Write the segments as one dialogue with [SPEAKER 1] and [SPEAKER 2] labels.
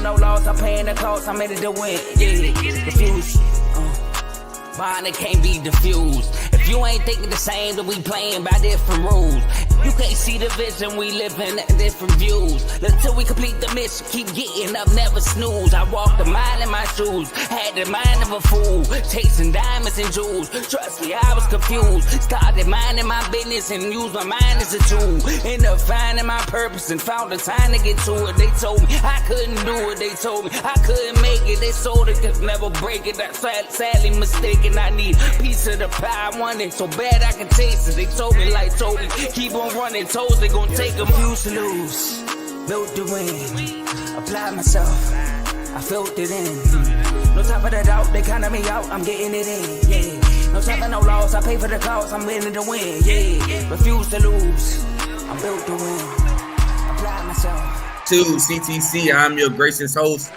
[SPEAKER 1] suffer no loss, I'm paying the cost, I'm ready to win. Yeah, refuse. Mine, it can't be diffused. If you ain't thinking the same, then we playing by different rules. You can't see the vision, we living at different views. Until we complete the mission, keep getting up, never snooze. I walked a mile in my shoes, had the mind of a fool, chasing diamonds and jewels. Trust me, I was confused. Started minding my business and used my mind as a tool. Ended up finding my purpose and found the time to get to it. They told me I couldn't do it. They told me I couldn't make it. They sold it, could never break it. That's sadly mistaken. I need a piece of the pie. I want it so bad I can taste it. They told me like Toby, keep on running toes, they gon' take them. Used to lose, built to win, applied myself, I felt it in. No time for the doubt, they counted me out, I'm getting it in, yeah. No time for no loss, I pay for the cost, I'm winning to win, yeah. Refuse to lose, I'm built to win, applied myself.
[SPEAKER 2] To CTC, I'm your gracious host,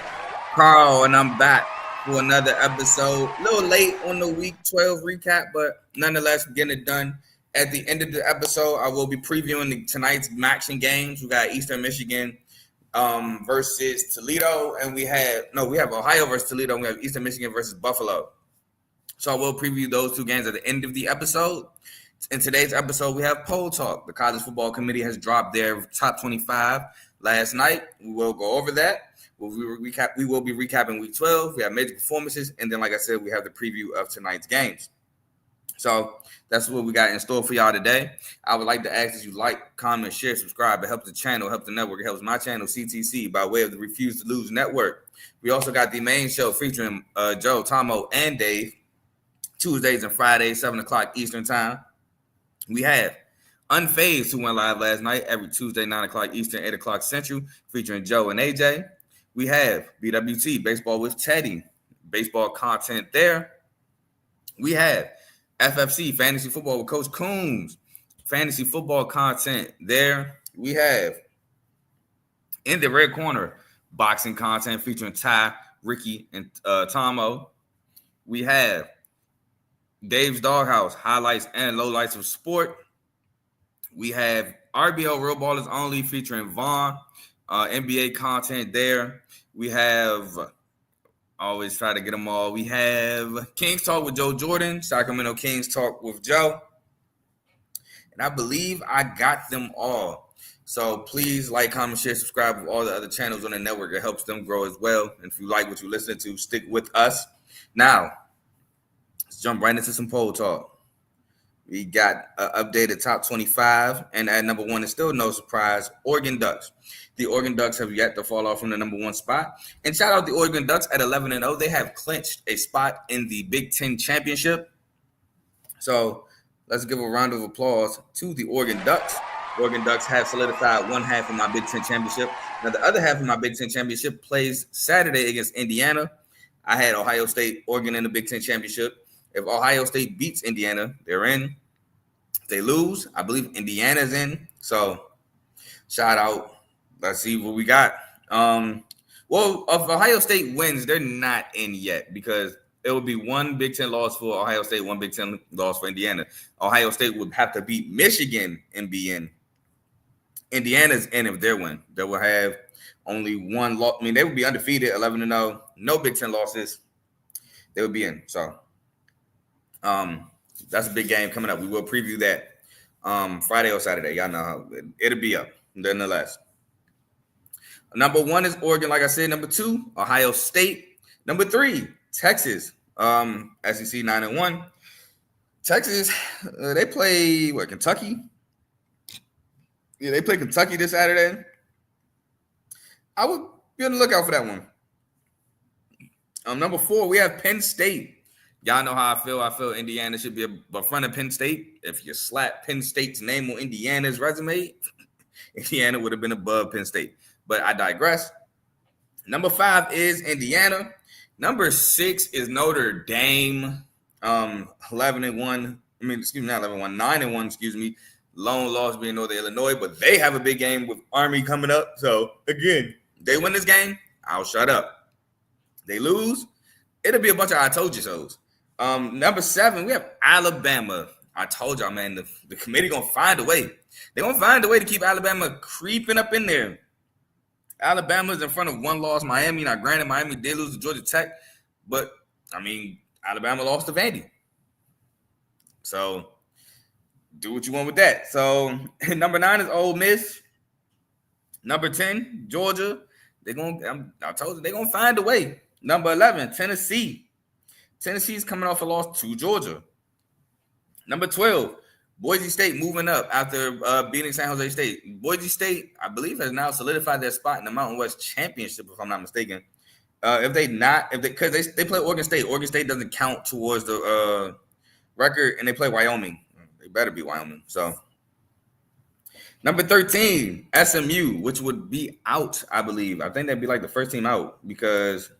[SPEAKER 2] Carl, and I'm back for another episode. A little late on the week 12 recap, but nonetheless, we're getting it done. At the end of the episode, I will be previewing tonight's matching games. We got Eastern Michigan versus Toledo, and we have Ohio versus Toledo, and we have Eastern Michigan versus Buffalo. So I will preview those two games at the end of the episode. In today's episode, we have Poll Talk. The College Football Committee has dropped their top 25 last night. We will go over that. We will be recapping Week 12. We have major performances, and then, like I said, we have the preview of tonight's games. So that's what we got in store for y'all today. I would like to ask that you like, comment, share, subscribe. It helps the channel, helps the network. It helps my channel, CTC, by way of the Refuse to Lose Network. We also got the main show featuring Joe, Tomo, and Dave, Tuesdays and Fridays, 7 o'clock Eastern Time. We have Unfazed, who went live last night, every Tuesday, 9 o'clock Eastern, 8 o'clock Central, featuring Joe and AJ. We have BWT, Baseball with Teddy, baseball content there. We have FFC, Fantasy Football with Coach Coombs, fantasy football content there. We have in the red corner, boxing content featuring Ty, Ricky, and Tomo. We have Dave's Doghouse, highlights and lowlights of sport. We have RBL Real Ballers Only featuring Vaughn, NBA content there. We have always try to get them all. We have Kings Talk with Joe Jordan, Sacramento Kings Talk with Joe. And I believe I got them all. So please like, comment, share, subscribe with all the other channels on the network. It helps them grow as well. And if you like what you listen to, stick with us. Now, let's jump right into some poll talk. We got an updated top 25. And at number one, is still no surprise, Oregon Ducks. The Oregon Ducks have yet to fall off from the number one spot. And shout out the Oregon Ducks at 11-0. They have clinched a spot in the Big Ten Championship. So let's give a round of applause to the Oregon Ducks. Oregon Ducks have solidified one half of my Big Ten Championship. Now, the other half of my Big Ten Championship plays Saturday against Indiana. I had Ohio State, Oregon in the Big Ten Championship. If Ohio State beats Indiana, they're in. If they lose, I believe Indiana's in. So shout out. Let's see what we got. Well, if Ohio State wins, they're not in yet because it would be one Big Ten loss for Ohio State, one Big Ten loss for Indiana. Ohio State would have to beat Michigan and be in. Indiana's in if they win. They will have only one loss. I mean, they would be undefeated, 11-0, no Big Ten losses. They would be in. So that's a big game coming up. We will preview that Friday or Saturday. Y'all know how it'll be up nonetheless. Number one is Oregon, like I said. Number two, Ohio State. Number three, Texas. SEC 9-1. Texas, they play Kentucky. Yeah, they play Kentucky this Saturday. I would be on the lookout for that one. Number four, we have Penn State. Y'all know how I feel. I feel Indiana should be in front of Penn State. If you slap Penn State's name on Indiana's resume, Indiana would have been above Penn State. But I digress. Number five is Indiana. Number six is Notre Dame. 11-1. I mean, excuse me, not 11-1. 9-1. Excuse me. Lone loss being Northern Illinois, but they have a big game with Army coming up. So again, they win this game, I'll shut up. They lose, it'll be a bunch of I told you so's. Number seven, we have Alabama. I told y'all, man, the committee gonna find a way. They're gonna find a way to keep Alabama creeping up in there. Alabama's in front of one loss, Miami. Now, granted, Miami did lose to Georgia Tech, but, I mean, Alabama lost to Vandy. So, do what you want with that. So, number 9 is Ole Miss. Number 10, Georgia. I told you, they're going to find a way. Number 11, Tennessee. Tennessee's coming off a loss to Georgia. Number 12, Boise State moving up after beating San Jose State. Boise State, I believe, has now solidified their spot in the Mountain West Championship, if I'm not mistaken. Because they play Oregon State. Oregon State doesn't count towards the record, and they play Wyoming. They better be Wyoming. So, number 13, SMU, which would be out, I believe. I think that'd be like the first team out because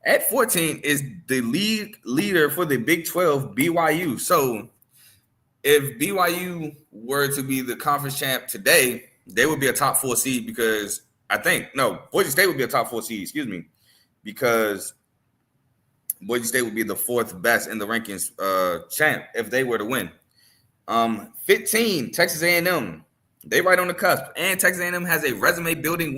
[SPEAKER 2] at 14 is the league leader for the Big 12, BYU. So, if BYU were to be the conference champ today, they would be a top 4 seed because Boise State would be a top 4 seed, because Boise State would be the 4th best in the rankings champ if they were to win. 15, Texas A&M. They right on the cusp. And Texas A&M has a resume building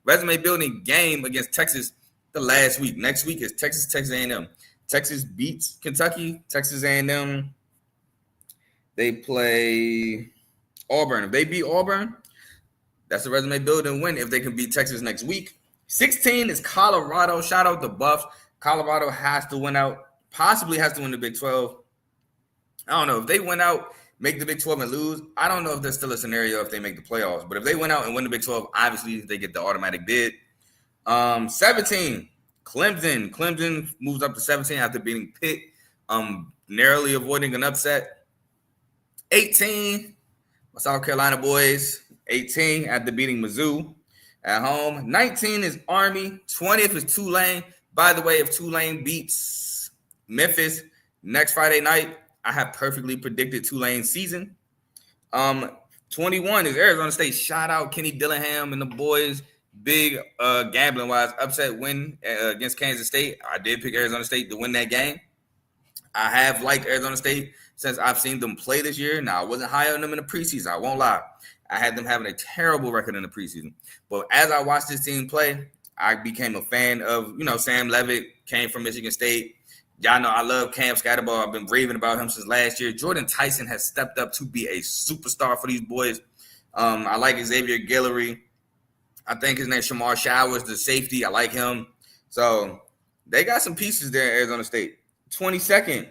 [SPEAKER 2] resume building game against Texas the last week. Next week is Texas A&M. Texas beats Kentucky. Texas A&M, they play Auburn. If they beat Auburn, that's a resume building win if they can beat Texas next week. 16 is Colorado. Shout out the Buffs. Colorado has to win out, possibly has to win the Big 12. I don't know. If they win out, make the Big 12 and lose, I don't know if there's still a scenario if they make the playoffs. But if they win out and win the Big 12, obviously they get the automatic bid. 17, Clemson. Clemson moves up to 17 after beating Pitt, narrowly avoiding an upset. 18, my South Carolina boys. 18 after beating Mizzou at home. 19 is Army. 20th is Tulane. By the way, if Tulane beats Memphis next Friday night, I have perfectly predicted Tulane's season. 21 is Arizona State. Shout out Kenny Dillingham and the boys. Big gambling-wise upset win against Kansas State. I did pick Arizona State to win that game. I have liked Arizona State since I've seen them play this year. Now, I wasn't high on them in the preseason. I won't lie. I had them having a terrible record in the preseason. But as I watched this team play, I became a fan of, Sam Levitt came from Michigan State. Y'all know I love Cam Scatterball. I've been raving about him since last year. Jordan Tyson has stepped up to be a superstar for these boys. I like Xavier Guillory. I think his name is Shamar Showers, the safety. I like him. So they got some pieces there at Arizona State. 22nd.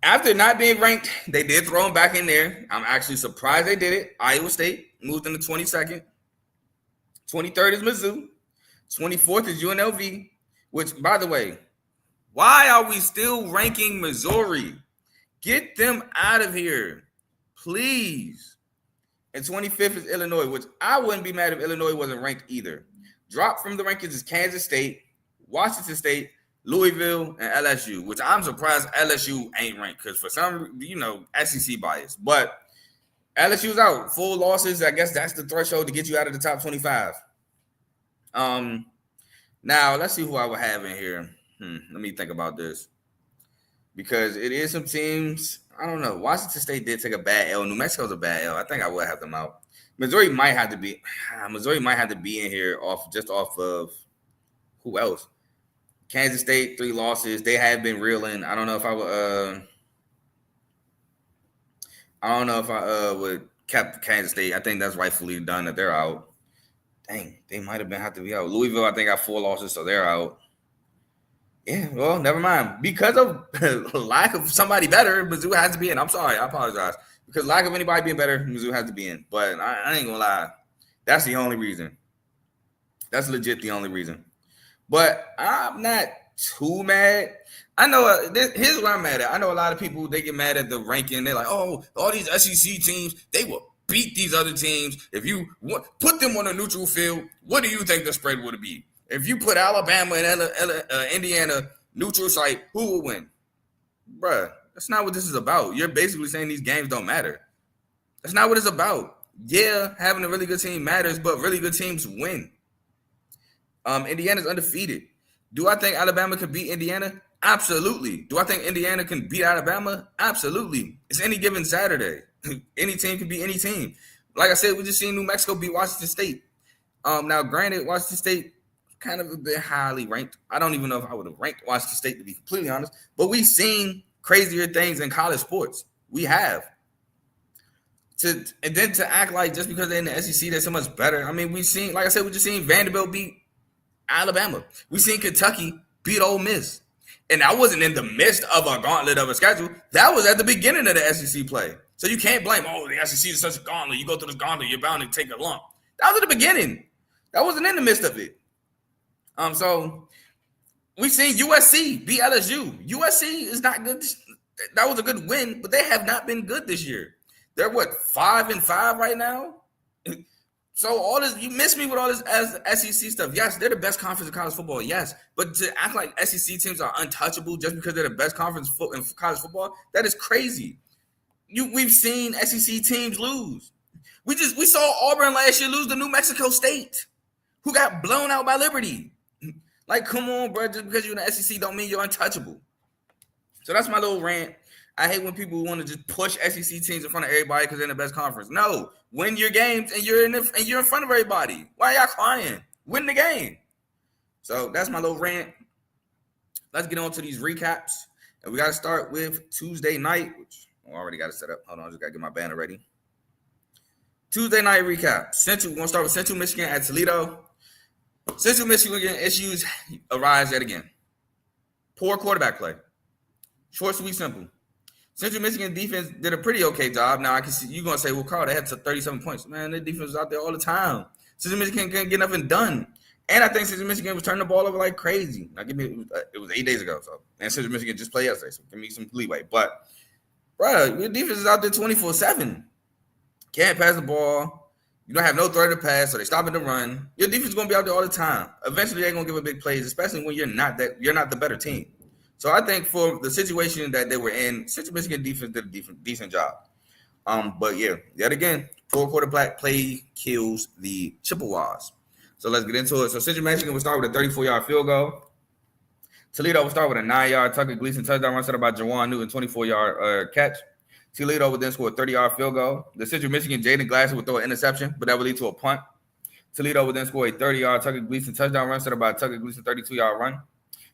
[SPEAKER 2] After not being ranked, they did throw him back in there. I'm actually surprised they did it. Iowa State moved into 22nd. 23rd is Mizzou. 24th is UNLV, which, by the way, why are we still ranking Missouri? Get them out of here, please. And 25th is Illinois, which I wouldn't be mad if Illinois wasn't ranked either. Drop from the rankings is Kansas State, Washington State, Louisville, and LSU, which I'm surprised LSU ain't ranked because for some, SEC bias. But LSU's out. Full losses, I guess that's the threshold to get you out of the top 25. Now, let's see who I would have in here. Let me think about this. Because it is some teams, I don't know. Washington State did take a bad L. New Mexico's a bad L. I think I would have them out. Missouri might have to be in here off of who else? Kansas State, 3 losses. They have been reeling. I don't know if I would kept Kansas State. I think that's rightfully done that they're out. Dang, they might have to be out. Louisville, I think, got 4 losses, so they're out. Yeah, well, never mind. Because of lack of somebody better, Mizzou has to be in. I'm sorry, I apologize. Because lack of anybody being better, Mizzou has to be in. But I ain't gonna lie, that's the only reason. That's legit the only reason. But I'm not too mad. I know here's what I'm mad at. I know a lot of people, they get mad at the ranking. They're like, oh, all these SEC teams, they will beat these other teams. If you put them on a neutral field, what do you think the spread would be? If you put Alabama and Indiana neutral site, who will win? Bruh, that's not what this is about. You're basically saying these games don't matter. That's not what it's about. Yeah, having a really good team matters, but really good teams win. Indiana's undefeated. Do I think Alabama can beat Indiana? Absolutely. Do I think Indiana can beat Alabama? Absolutely. It's any given Saturday. Any team can beat any team. Like I said, we just seen New Mexico beat Washington State. Now, granted, Washington State kind of a bit highly ranked. I don't even know if I would have ranked Washington State, to be completely honest. But we've seen crazier things in college sports. We have. And then to act like just because they're in the SEC, they're so much better. I mean, we've seen, like I said, we just seen Vanderbilt beat Alabama. We've seen Kentucky beat Ole Miss. And that wasn't in the midst of a gauntlet of a schedule. That was at the beginning of the SEC play. So you can't blame, the SEC is such a gauntlet. You go through this gauntlet, you're bound to take a lump. That was at the beginning. That wasn't in the midst of it. So we've seen USC beat LSU. USC is not good. That was a good win, but they have not been good this year. They're 5-5 right now? So all this, you miss me with all this SEC stuff. Yes, they're the best conference in college football. Yes, but to act like SEC teams are untouchable just because they're the best conference in college football, that is crazy. We've seen SEC teams lose. We saw Auburn last year lose to New Mexico State, who got blown out by Liberty. Like, come on, bro. Just because you're in the SEC don't mean you're untouchable. So that's my little rant. I hate when people want to just push SEC teams in front of everybody because they're in the best conference. No, win your games and you're in front of everybody. Why are y'all crying? Win the game. So that's my little rant. Let's get on to these recaps. And we got to start with Tuesday night, which I already got it set up. Hold on, I just got to get my banner ready. Tuesday night recap. We're going to start with Central Michigan at Toledo. Central Michigan issues arise yet again. Poor quarterback play. Short, sweet, simple. Central Michigan defense did a pretty okay job. Now, I can see you're going to say, well, Carl, they had 37 points. Man, their defense was out there all the time. Central Michigan couldn't get nothing done. And I think Central Michigan was turning the ball over like crazy. Now, it was 8 days ago. And Central Michigan just played yesterday, so give me some leeway. But, bro, your defense is out there 24/7. Can't pass the ball. You don't have no threat to pass, so they're stopping the run. Your defense is going to be out there all the time. Eventually, they're going to give a big plays, especially when you're not the better team. So I think for the situation that they were in, Central Michigan defense did a decent job. But yeah, yet again, poor quarterback play kills the Chippewas. So let's get into it. So Central Michigan will start with a 34-yard field goal. Toledo will start with a 9-yard Tucker Gleason touchdown run set up by Jawan Newton, 24-yard catch. Toledo would then score a 30-yard field goal. The Central Michigan Jaden Glasser would throw an interception, but that would lead to a punt. Toledo would then score a 30-yard Tucker Gleason touchdown run set up by Tucker Gleason 32-yard run.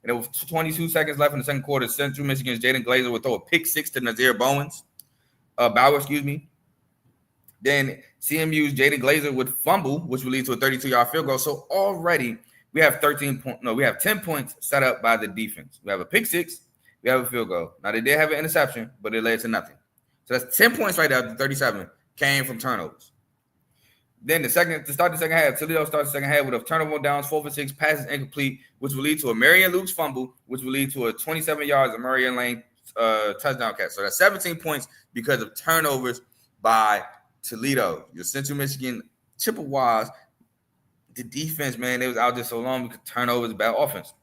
[SPEAKER 2] And it was 22 seconds left in the second quarter. Central Michigan's Jaden Glazer would throw a pick six to Nazir Bauer. Then CMU's Jaden Glazer would fumble, which would lead to a 32-yard field goal. So already we have 10 points set up by the defense. We have a pick six, we have a field goal. Now they did have an interception, but it led to nothing. So that's 10 points right there. 37 came from turnovers. Then to start the second half, Toledo starts the second half with a turnover on downs, 4 for 6, passes incomplete, which will lead to a Marion Luke's fumble, which will lead to a 27 yards of Marion Lane touchdown catch. So that's 17 points because of turnovers by Toledo. Your Central Michigan Chippewas, the defense, man, they was out there so long because turnovers, bad offense.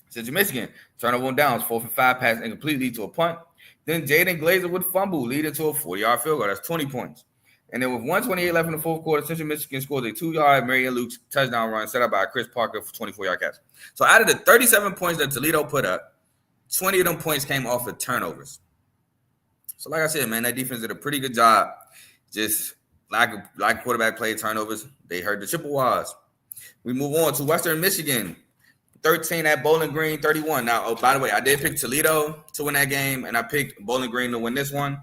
[SPEAKER 2] Central Michigan, turnover on downs, 4 for 5, pass incomplete, lead to a punt. Then Jaden Glazer would fumble, leading to a 40-yard field goal. That's 20 points. And then with 128 left in the fourth quarter, Central Michigan scored a 2-yard Marion Luke's touchdown run set up by Chris Parker for 24-yard catch. So out of the 37 points that Toledo put up, 20 of them points came off of turnovers. So like I said, man, that defense did a pretty good job. Just like quarterback play, turnovers, they hurt the Chippewas. We move on to Western Michigan. 13 at Bowling Green, 31. Now, by the way, I did pick Toledo to win that game, and I picked Bowling Green to win this one.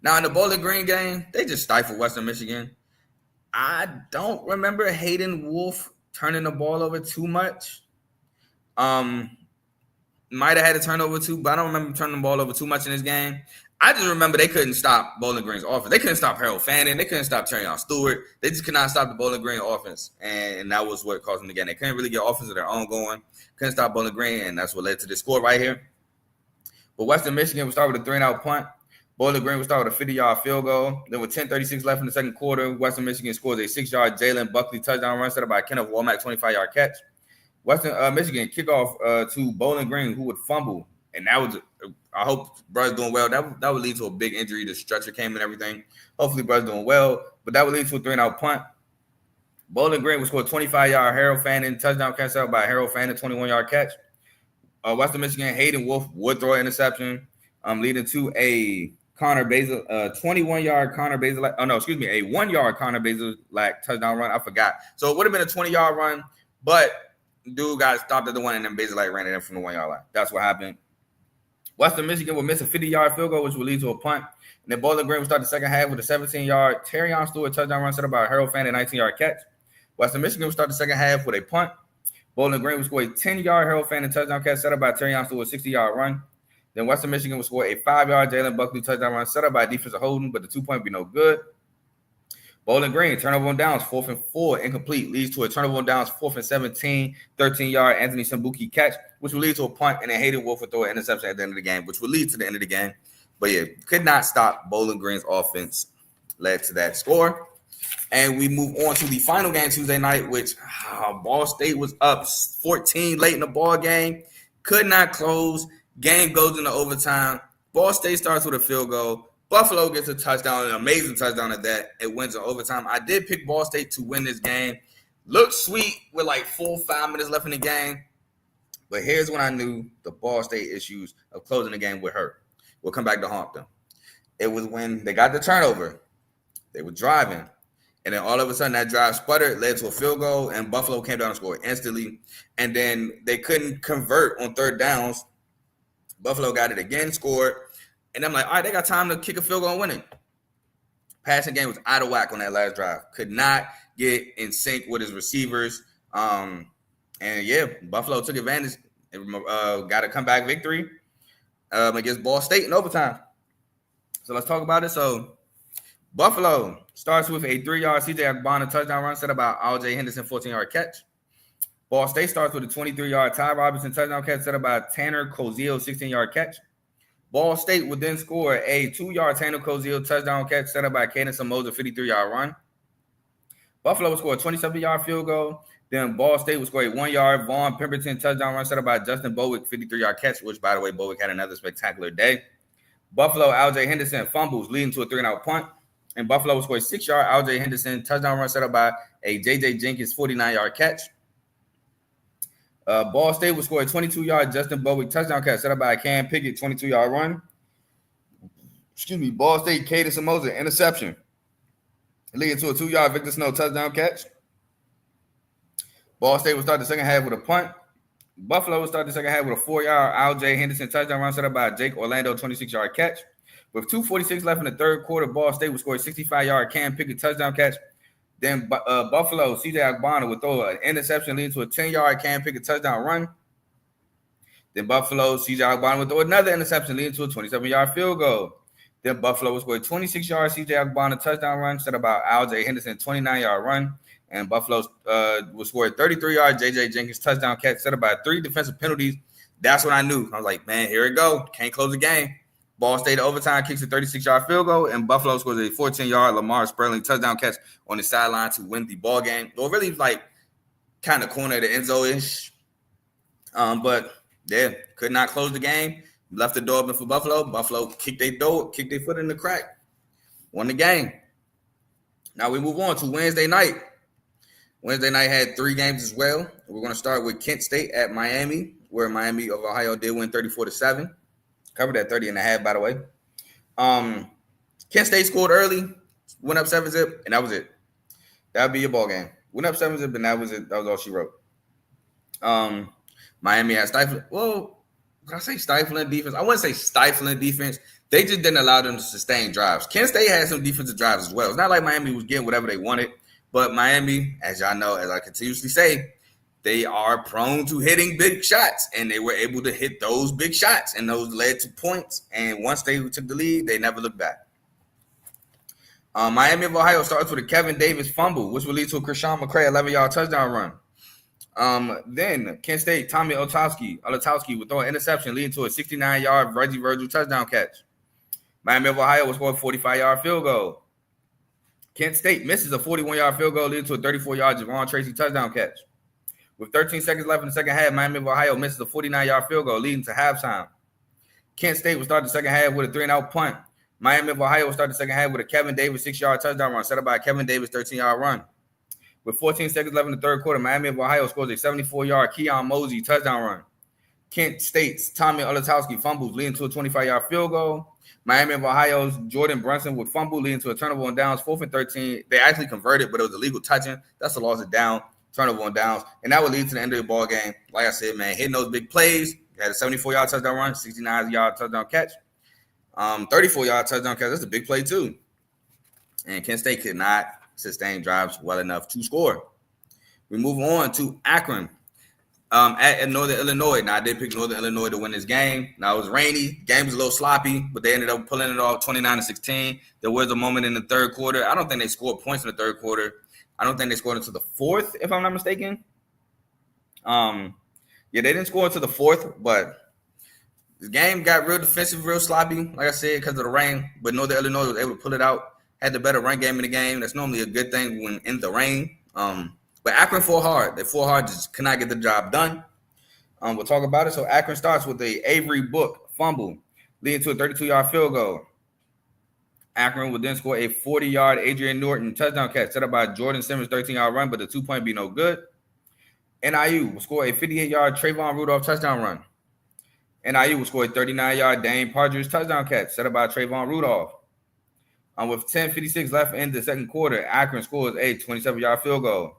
[SPEAKER 2] Now, in the Bowling Green game, they just stifled Western Michigan. I don't remember Hayden Wolf turning the ball over too much. Might have had a turnover too, but I don't remember turning the ball over too much in this game. I just remember they couldn't stop Bowling Green's offense. They couldn't stop Harold Fannin. They couldn't stop Terrion Stewart. They just could not stop the Bowling Green offense, and that was what caused them to get. They couldn't really get offense of their own going. Couldn't stop Bowling Green, and that's what led to this score right here. But Western Michigan would start with a 3-and-out punt. Bowling Green would start with a 50-yard field goal. Then with 10:36 left in the second quarter, Western Michigan scores a 6-yard Jalen Buckley touchdown run set up by Kenneth Womack, 25-yard catch. Western Michigan kickoff to Bowling Green, who would fumble. And that was, I hope Bruh's doing well. That would lead to a big injury. The stretcher came and everything. Hopefully Bruh's doing well. But that would lead to a 3-and-out punt. Bowling Green would score a 25-yard Harold Fannin touchdown catch out by Harold Fannin, 21-yard catch. Western Michigan, Hayden Wolf would throw an interception, leading to a Connor Basil, 21-yard Connor Basil. Oh no, excuse me, a 1-yard Connor Basil touchdown run. I forgot. So it would have been a 20-yard run, but dude got stopped at the one, and then Basil ran it in from the 1-yard line. That's what happened. Western Michigan will miss a 50-yard field goal, which will lead to a punt. And then Bowling Green will start the second half with a 17-yard Terrion Stewart touchdown run set up by Harold Fan, a 19-yard catch. Western Michigan will start the second half with a punt. Bowling Green will score a 10-yard Harold Fan and touchdown catch set up by Terrion Stewart, a 60-yard run. Then Western Michigan will score a 5-yard Jalen Buckley touchdown run set up by defensive holding, but the 2-point will be no good. Bowling Green, turnover on downs, 4th and 4, incomplete, leads to a turnover on downs, 4th and 17, 13-yard Anthony Sambuki catch, which will lead to a punt, and then Hayden Wolf will throw an interception at the end of the game, which will lead to the end of the game. But yeah, could not stop Bowling Green's offense, led to that score. And we move on to the final game Tuesday night, which Ball State was up 14 late in the ball game, could not close. Game goes into overtime. Ball State starts with a field goal. Buffalo gets a touchdown, an amazing touchdown at that. It wins in overtime. I did pick Ball State to win this game. Looked sweet with like 4 or 5 minutes left in the game. But here's when I knew the Ball State issues of closing the game would hurt. We'll come back to haunt them. It was when they got the turnover. They were driving. And then all of a sudden that drive sputtered, led to a field goal, and Buffalo came down and scored instantly. And then they couldn't convert on third downs. Buffalo got it again, scored. And I'm like, all right, they got time to kick a field goal and win it. Passing game was out of whack on that last drive. Could not get in sync with his receivers. And yeah, Buffalo took advantage and got a comeback victory against Ball State in overtime. So let's talk about it. So Buffalo starts with a 3-yard CJ Agbana touchdown run set up by Al-J Henderson 14-yard catch. Ball State starts with a 23-yard Ty Robinson touchdown catch set up by Tanner Koziel 16-yard catch. Ball State would then score a 2-yard Tanner Koziel touchdown catch set up by Caden Samoa 53-yard run. Buffalo would score a 27-yard field goal. Then Ball State would score a 1-yard Vaughn Pemberton touchdown run set up by Justin Bowick 53-yard catch, which, by the way, Bowick had another spectacular day. Buffalo, Al-J Henderson fumbles, leading to a 3-and-out punt. And Buffalo would score a 6-yard Al-J Henderson touchdown run set up by a J.J. Jenkins 49-yard catch. Ball State would score a 22-yard Justin Bowick touchdown catch set up by a Cam Pickett 22-yard run. Ball State, Caden Samoa interception, leading to a 2-yard Victor Snow touchdown catch. Ball State would start the second half with a punt. Buffalo would start the second half with a 4-yard Al-J Henderson touchdown run set up by Jake Orlando 26-yard catch. With 2:46 left in the third quarter, Ball State would score a 65-yard Cam Pickett touchdown catch. Then Buffalo, CJ Agbana would throw an interception leading to a 10-yard Cam Pickett touchdown run. Then Buffalo, CJ Agbana would throw another interception leading to a 27-yard field goal. Then Buffalo would score a 26-yard CJ Agbana touchdown run set up by Al-J Henderson 29-yard run. And Buffalo would score a 33-yard J.J. Jenkins touchdown catch set up by 3 defensive penalties. That's when I knew. I was like, man, here it go. Can't close the game. Ball State overtime kicks a 36-yard field goal, and Buffalo scores a 14-yard Lamar Sperling touchdown catch on the sideline to win the ball game. Or really, like, kind of corner of the end zone-ish. But, yeah, could not close the game. Left the door open for Buffalo. Buffalo kicked their foot in the crack. Won the game. Now we move on to Wednesday night. Wednesday night had 3 games as well. We're going to start with Kent State at Miami, where Miami of Ohio did win 34-7. Covered at 30.5, by the way. Kent State scored early, went up 7-zip, and that was it. That would be your ball game. Went up 7-zip, and that was it. That was all she wrote. Miami had stifling. Well, did I say stifling defense? I wouldn't say stifling defense. They just didn't allow them to sustain drives. Kent State had some defensive drives as well. It's not like Miami was getting whatever they wanted, but Miami, as y'all know, as I continuously say, they are prone to hitting big shots, and they were able to hit those big shots, and those led to points. And once they took the lead, they never looked back. Miami of Ohio starts with a Kevin Davis fumble, which will lead to a Krishan McCray 11-yard touchdown run. Then Kent State, Tommy Olatowski would throw an interception, leading to a 69-yard Reggie Virgil touchdown catch. Miami of Ohio will score a 45-yard field goal. Kent State misses a 41-yard field goal, leading to a 34-yard Javon Tracy touchdown catch. With 13 seconds left in the second half, Miami of Ohio misses a 49-yard field goal, leading to halftime. Kent State will start the second half with a 3-and-out punt. Miami of Ohio will start the second half with a Kevin Davis 6-yard touchdown run, set up by a Kevin Davis 13-yard run. With 14 seconds left in the third quarter, Miami of Ohio scores a 74-yard Keon Mosey touchdown run. Kent State's Tommy Olatowski fumbles, leading to a 25-yard field goal. Miami of Ohio's Jordan Brunson would fumble, leading to a turnover on downs, 4th and 13. They actually converted, but it was illegal touching. That's a loss of down, turnover on downs, and that would lead to the end of the ball game. Like I said, man, hitting those big plays. Had a 74-yard touchdown run, 69-yard touchdown catch, 34-yard touchdown catch. That's a big play too. And Kent State could not sustain drives well enough to score. We move on to Akron. At Northern Illinois. Now, I did pick Northern Illinois to win this game. Now, it was rainy. Game was a little sloppy, but they ended up pulling it off 29-16. There was a moment in the third quarter. I don't think they scored points in the third quarter. I don't think they scored until the fourth, if I'm not mistaken. Yeah, they didn't score until the fourth, but the game got real defensive, real sloppy, like I said, because of the rain. But Northern Illinois was able to pull it out, had the better run game in the game. That's normally a good thing when in the rain. But Akron fought hard. They fought hard, just could not get the job done. We'll talk about it. So Akron starts with a Avery Book fumble, leading to a 32-yard field goal. Akron would then score a 40-yard Adrian Norton touchdown catch set up by Jordan Simmons' 13-yard run, but the 2-point be no good. NIU will score a 58-yard Trayvon Rudolph touchdown run. NIU will score a 39-yard Dane Partridge touchdown catch set up by Trayvon Rudolph. With 10:56 left in the second quarter, Akron scores a 27-yard field goal.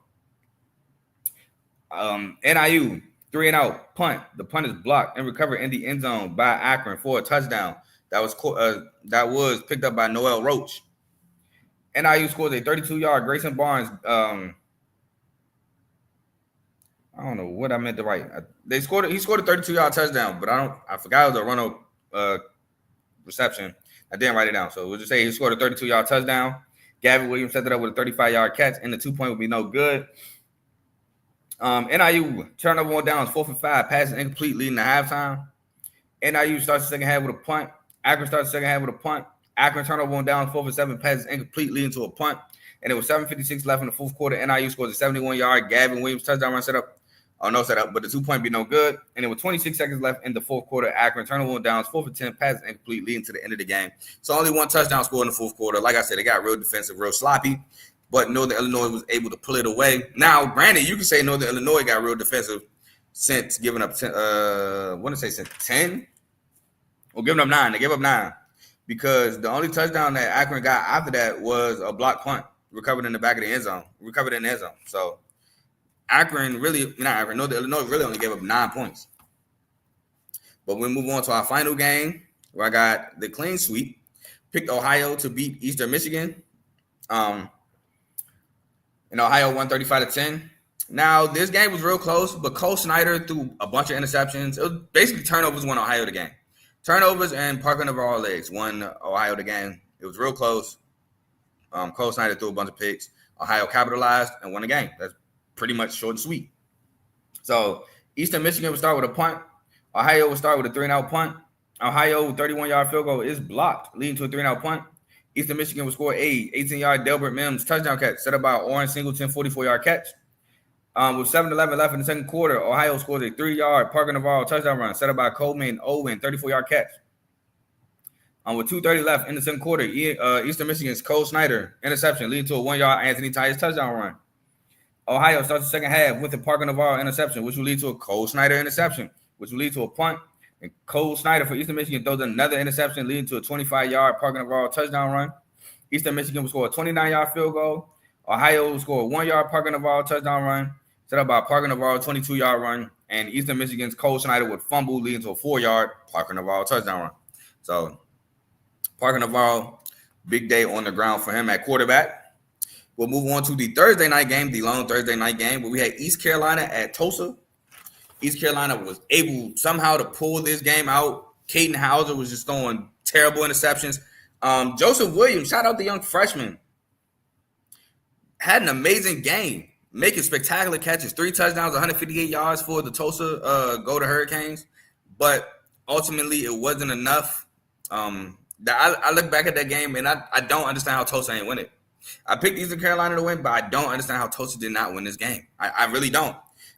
[SPEAKER 2] NIU 3-and-out punt. The punt is blocked and recovered in the end zone by Akron for a touchdown. That was picked up by Noel Roach. NIU scores a 32-yard Grayson Barnes. I don't know what I meant to write. He scored a 32-yard touchdown, but I forgot it was a run reception. I didn't write it down, so we'll just say he scored a 32-yard touchdown. Gavin Williams set it up with a 35-yard catch, and the 2-point would be no good. NIU turnover on downs, 4th and 5, passes incomplete, leading to halftime. NIU starts the second half with a punt. Akron starts the second half with a punt. Akron turnover on downs, 4th and 7, passes incomplete, leading to a punt. And it was 7:56 left in the fourth quarter. NIU scores a 71-yard Gavin Williams touchdown run set up. Oh, no setup, but the 2-point be no good. And it was 26 seconds left in the fourth quarter. Akron turnover on downs, 4th and 10, passes incomplete, leading to the end of the game. So only one touchdown scored in the fourth quarter. Like I said, it got real defensive, real sloppy. But Northern Illinois was able to pull it away. Now, granted, you can say Northern Illinois got real defensive since giving up 10. I want to say since 10 or giving up 9. They gave up 9 because the only touchdown that Akron got after that was a blocked punt recovered in the back of the end zone. So Northern Illinois really only gave up 9 points. But we move on to our final game where I got the clean sweep. Picked Ohio to beat Eastern Michigan. Ohio won 35-10. Now, this game was real close, but Cole Snyder threw a bunch of interceptions. It was basically turnovers won Ohio the game. Turnovers and parking of all legs won Ohio the game. It was real close. Cole Snyder threw a bunch of picks. Ohio capitalized and won the game. That's pretty much short and sweet. So, Eastern Michigan would start with a punt. Ohio would start with a 3-and-out punt. Ohio 31-yard field goal is blocked, leading to a 3-and-out punt. Eastern Michigan will score a 18-yard Delbert Mims touchdown catch set up by Oren Singleton 44-yard catch. With 7:11 left in the second quarter, Ohio scores a 3-yard Parker Navarro touchdown run set up by Coleman Owen 34-yard catch. With 2:30 left in the second quarter, Eastern Michigan's Cole Snyder interception leading to a 1-yard Anthony Tyus touchdown run. Ohio starts the second half with a Parker Navarro interception, which will lead to a Cole Snyder interception, which will lead to a punt. And Cole Snyder for Eastern Michigan throws another interception, leading to a 25-yard Parker Navarro touchdown run. Eastern Michigan will score a 29-yard field goal. Ohio will score a 1-yard Parker Navarro touchdown run, set up by Parker Navarro 22-yard run. And Eastern Michigan's Cole Snyder would fumble, leading to a 4-yard Parker Navarro touchdown run. So Parker Navarro, big day on the ground for him at quarterback. We'll move on to the Thursday night game, the long Thursday night game, where we had East Carolina at Tulsa. East Carolina was able somehow to pull this game out. Caden Hauser was just throwing terrible interceptions. Joseph Williams, shout out the young freshman, had an amazing game, making spectacular catches. 3 touchdowns, 158 yards for the Tulsa Golden Hurricanes. But ultimately, it wasn't enough. I look back at that game, and I don't understand how Tulsa ain't win it. I picked Eastern Carolina to win, but I don't understand how Tulsa did not win this game. I really don't.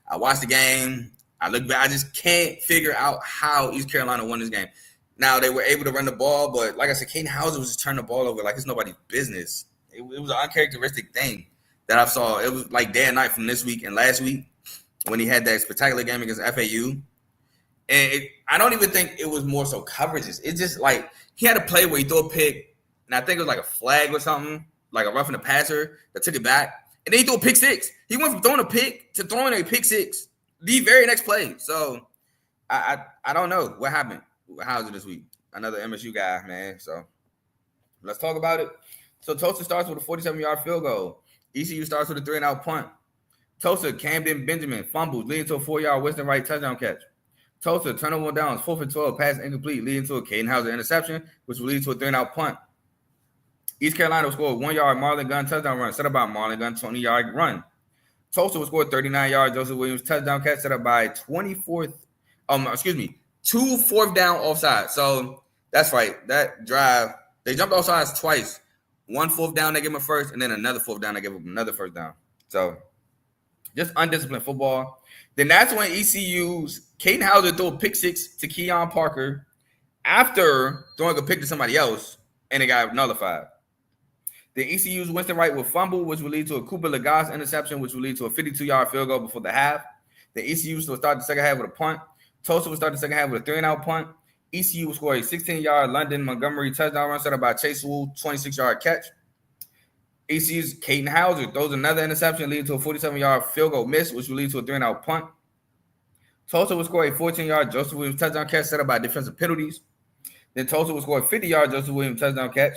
[SPEAKER 2] I watched the game. I look back. I just can't figure out how East Carolina won this game. Now, they were able to run the ball, but like I said, Caden Hauser was just turning the ball over like it's nobody's business. It was an uncharacteristic thing that I saw. It was like day and night from this week and last week when he had that spectacular game against FAU. And I don't even think it was more so coverages. It's just like he had a play where he threw a pick, and I think it was like a flag or something, like a roughing the passer that took it back. And then he threw a pick six. He went from throwing a pick to throwing a pick six the very next play. So I don't know what happened. How's it this week? Another MSU guy, man. So let's talk about it. So Tulsa starts with a 47-yard field goal. ECU starts with a 3-and-out punt. Tulsa, Camden Benjamin fumbles, leading to a 4-yard Weston Wright touchdown catch. Tulsa, turnover on downs, 4th and 12, pass incomplete, leading to a Caden Hauser interception, which will lead to a 3-and-out punt. East Carolina will score a 1-yard Marlon Gunn touchdown run, set up by Marlon Gunn 20-yard run. Tulsa will score 39-yard Joseph Williams touchdown catch, set up by 2 4th down offside. So that's right. That drive, they jumped offsides twice. 1 4th down, they gave him a first, and then another 4th down, they gave him another first down. So just undisciplined football. Then that's when ECU's Caden Hauser threw a pick six to Keon Parker after throwing a pick to somebody else, and it got nullified. The ECU's Winston Wright will fumble, which will lead to a Cooper Lagasse interception, which will lead to a 52-yard field goal before the half. The ECU will start the second half with a punt. Tulsa will start the second half with a 3-and-out punt. ECU will score a 16-yard London Montgomery touchdown run set up by Chase Wu, 26-yard catch. ECU's Caden Hauser throws another interception, leading to a 47-yard field goal miss, which will lead to a 3-and-out punt. Tulsa will score a 14-yard Joseph Williams touchdown catch set up by defensive penalties. Then Tulsa will score a 50-yard Joseph Williams touchdown catch.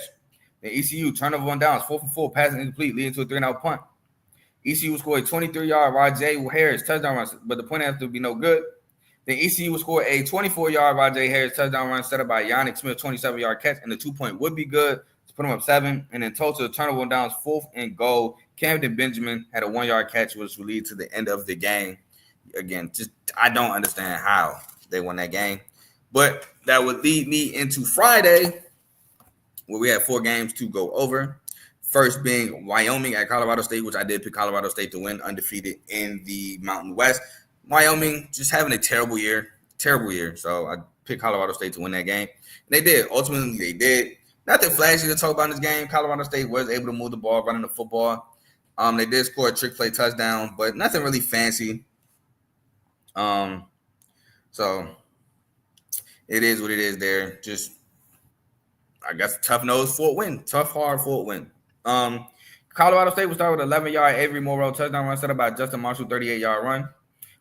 [SPEAKER 2] Then ECU turnover on downs, 4 for 4, passing incomplete, leading to a 3-and-out punt. ECU will score a 23-yard Rajay Harris touchdown run, but the point has to be no good. Then ECU will score a 24-yard Rajay Harris touchdown run set up by Yannick Smith, 27-yard catch, and the 2-point would be good to put him up 7. And then Tulsa turnover on downs, 4th and goal. Camden Benjamin had a 1-yard catch, which will lead to the end of the game. Again, just I don't understand how they won that game. But that would lead me into Friday, where we have 4 games to go over. First being Wyoming at Colorado State, which I did pick Colorado State to win, undefeated in the Mountain West. Wyoming just having a terrible year. So I picked Colorado State to win that game. And they did. Ultimately, they did. Nothing flashy to talk about in this game. Colorado State was able to move the ball, running the football. They did score a trick play touchdown, but nothing really fancy. So it is what it is there. Just, I guess, tough nose for a win. Tough, hard for a win. Colorado State will start with an 11-yard Avery Morrow touchdown run set up by Justin Marshall, 38-yard run.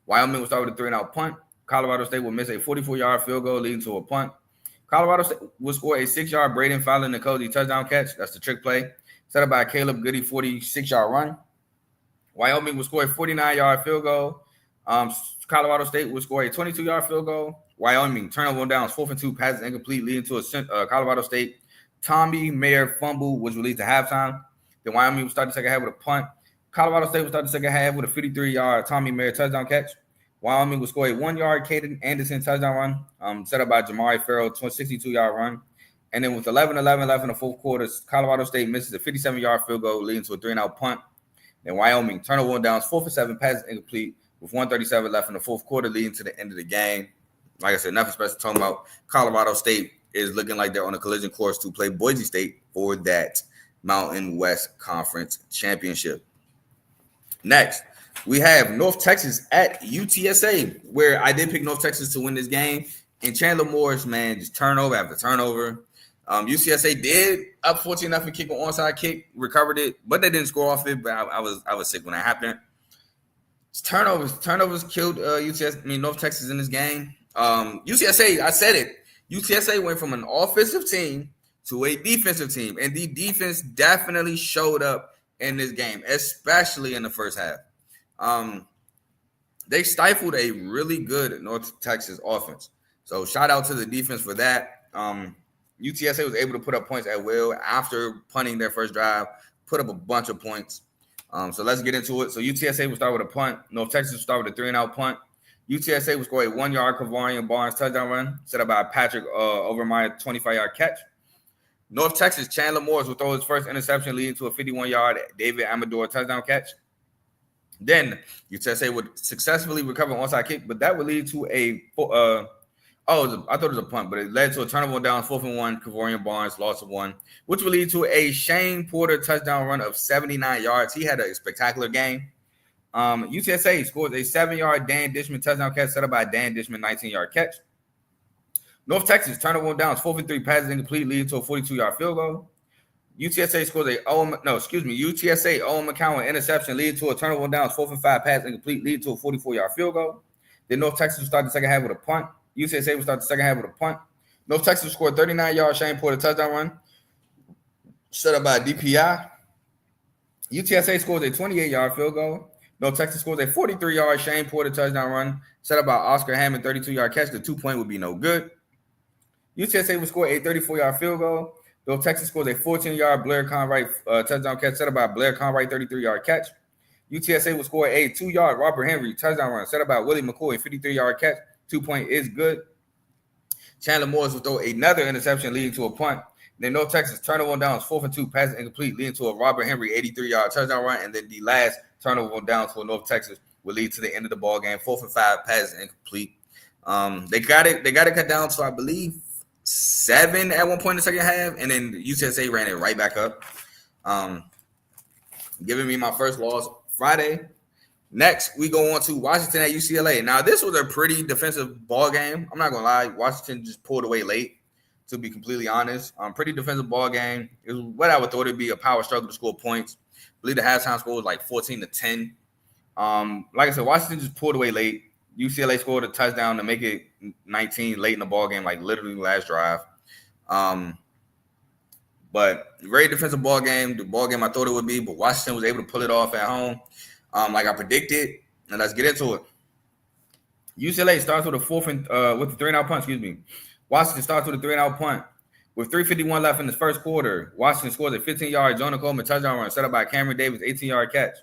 [SPEAKER 2] Wyoming will start with a 3-and-out punt. Colorado State will miss a 44-yard field goal leading to a punt. Colorado State will score a 6-yard Braden Fowler Nicosi touchdown catch. That's the trick play. Set up by Caleb Goody, 46-yard run. Wyoming will score a 49-yard field goal. Colorado State will score a 22-yard field goal. Wyoming turnover on downs, 4th and 2, passes incomplete, leading to a Colorado State Tommy Mayer fumble, which will lead to halftime. Then Wyoming will start the second half with a punt. Colorado State will start the second half with a 53-yard Tommy Mayer touchdown catch. Wyoming will score a 1-yard Caden Anderson touchdown run, set up by Jamari Farrell, 62-yard run. And then with 11-11 left in the fourth quarter, Colorado State misses a 57-yard field goal, leading to a 3-and-out punt. Then Wyoming turnover on downs, 4 for 7, passes incomplete, with 1:37 left in the fourth quarter, leading to the end of the game. Like I said, nothing special talking about. Colorado State is looking like they're on a collision course to play Boise State for that Mountain West Conference Championship. Next, we have North Texas at UTSA, where I did pick North Texas to win this game. And Chandler Morris, man, just turnover after turnover. UTSA did up 14-0 kick an onside kick, recovered it, but they didn't score off it. But I was sick when that happened. Turnovers killed North Texas in this game. UTSA, I said it. UTSA went from an offensive team to a defensive team, and the defense definitely showed up in this game, especially in the first half. They stifled a really good North Texas offense. So shout out to the defense for that. UTSA was able to put up points at will after punting their first drive, put up a bunch of points. So let's get into it. So UTSA will start with a punt. North Texas will start with a 3-and-out punt. UTSA will score a 1-yard Kavarian Barnes touchdown run, set up by Patrick Overmeyer 25-yard catch. North Texas Chandler Morris will throw his first interception, leading to a 51-yard David Amador touchdown catch. Then UTSA would successfully recover an onside kick, but that would lead to I thought it was a punt, but it led to a turnover down, 4th and 1, Kavarian Barnes, loss of 1, which would lead to a Shane Porter touchdown run of 79 yards. He had a spectacular game. UTSA scores a 7-yard Dan Dishman touchdown catch set up by Dan Dishman 19-yard catch. North Texas turnover on downs, 4th and 3, passes incomplete, leading to a 42-yard field goal. UTSA scores UTSA Owen McCowan interception, leading to a turnover on downs, 4th and 5, pass incomplete, leading to a 44-yard field goal. Then North Texas will start the second half with a punt. UTSA will start the second half with a punt. North Texas scored 39-yard Shane Porter touchdown run, set up by a DPI. UTSA scores a 28-yard field goal. North Texas scores a 43-yard Shane Porter touchdown run, set up by Oscar Hammond 32-yard catch. The 2-point would be no good. UTSA will score a 34-yard field goal. North Texas scores a 14-yard Blair Conwright touchdown catch, set up by Blair Conwright 33-yard catch. UTSA will score a 2-yard Robert Henry touchdown run, set up by Willie McCoy 53-yard catch. 2-point is good. Chandler Morris will throw another interception, leading to a punt. Then North Texas turnover on downs, 4th and 2, pass incomplete, leading to a Robert Henry 83-yard touchdown run. And then the last turnover on downs for North Texas will lead to the end of the ball game. 4th and 5, pass incomplete. They got it cut down to, I believe, 7 at one point in the second half, and then UTSA ran it right back up, giving me my first loss Friday. Next, we go on to Washington at UCLA. Now, this was a pretty defensive ball game. I'm not gonna lie, Washington just pulled away late, to be completely honest. Pretty defensive ball game. It was what I would thought it'd be, a power struggle to score points. I believe the halftime score was like 14-10. Like I said, Washington just pulled away late. UCLA scored a touchdown to make it 19 late in the ball game, like literally last drive. But very defensive ball game, the ball game I thought it would be, but Washington was able to pull it off at home, like I predicted. And let's get into it. UCLA starts with a with the 3-and-out punt. Washington starts with a 3-and-out punt with 3:51 left in the first quarter. Washington scores a 15-yard Jonah Coleman touchdown run set up by Cameron Davis, 18-yard catch.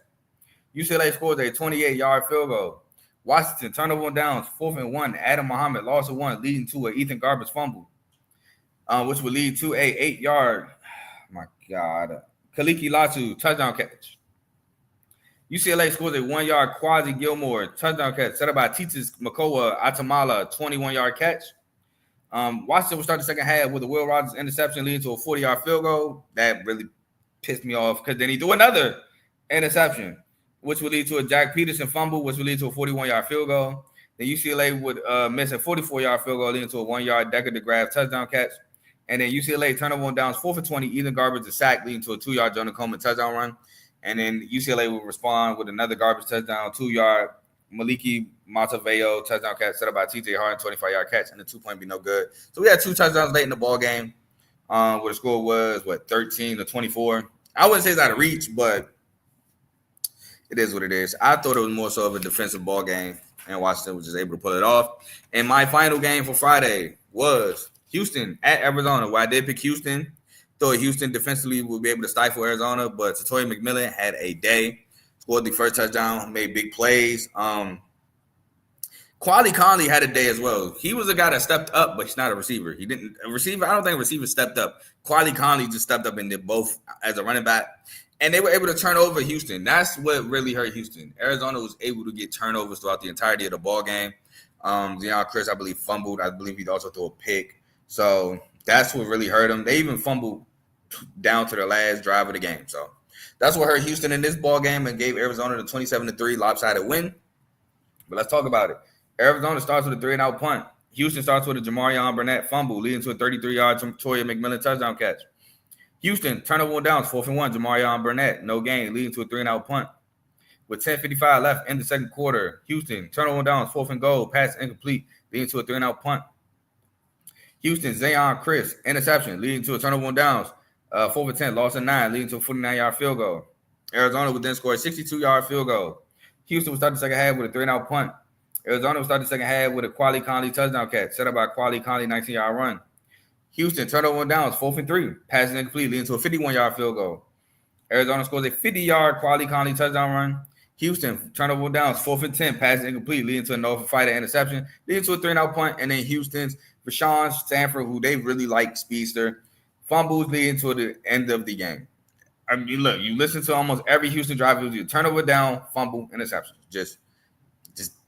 [SPEAKER 2] UCLA scores a 28-yard field goal. Washington turnover on downs, 4th and 1. Adam Muhammad loss of 1, leading to an Ethan Garbage fumble, which would lead to a 8-yard, Kaliki Latu touchdown catch. UCLA scores a 1-yard Quasi Gilmore touchdown catch set up by Titus Makoa Atamala, 21-yard catch. Washington will start the second half with a Will Rogers interception, leading to a 40-yard field goal. That really pissed me off because then he threw another interception, which would lead to a Jack Peterson fumble, which would lead to a 41-yard field goal. Then UCLA would miss a 44-yard field goal, leading to a 1-yard Decker DeGraff touchdown catch. And then UCLA turnover on downs, 4th and 20, Ethan Garbage a sack, leading to a 2-yard Jonah Coleman touchdown run. And then UCLA will respond with another Garbage touchdown, 2-yard Maliki Monteveo touchdown catch set up by TJ Harden, 25-yard catch, and the 2-point be no good. So we had 2 touchdowns late in the ball game, where the score was, 13-24. I wouldn't say it's out of reach, but it is what it is. I thought it was more so of a defensive ball game, and Washington was just able to pull it off. And my final game for Friday was Houston at Arizona, where I did pick Houston. Thought Houston defensively would be able to stifle Arizona, but Satoy McMillan had a day. Scored the first touchdown, made big plays. Quali Conley had a day as well. He was a guy that stepped up, but he's not a receiver. I don't think a receiver stepped up. Quali Conley just stepped up and did both as a running back. And they were able to turn over Houston. That's what really hurt Houston. Arizona was able to get turnovers throughout the entirety of the ball game. Deion Chris, I believe, fumbled. I believe he'd also threw a pick. So that's what really hurt them. They even fumbled down to the last drive of the game. So that's what hurt Houston in this ball game and gave Arizona the 27-3 lopsided win. But let's talk about it. Arizona starts with a 3-and-out punt. Houston starts with a Jamarion Burnett fumble, leading to a 33-yard Toya McMillan touchdown catch. Houston, turnover on downs, 4th and 1, Jamarion Burnett, no gain, leading to a 3-and-out punt. With 10:55 left in the second quarter, Houston, turnover on downs, 4th and goal, pass incomplete, leading to a 3-and-out punt. Houston, Zayon Chris, interception, leading to a turnover on downs, 4th and 10, loss of 9, leading to a 49-yard field goal. Arizona would then score a 62-yard field goal. Houston would start the second half with a 3-and-out punt. Arizona would start the second half with a Quali Conley touchdown catch, set up by Quali Conley 19-yard run. Houston, turnover on downs, 4th and 3, passing incomplete, leading to a 51-yard field goal. Arizona scores a 50-yard Quali Conley touchdown run. Houston, turnover on downs, 4th and 10, passing incomplete, leading to a Nova Fighter interception, leading to a 3-and-out punt. And then Houston's Rashawn Stanford, who they really like, speedster, fumbles leading to the end of the game. I mean, look, you listen to almost every Houston drive, it was a turnover down, fumble, interception. Just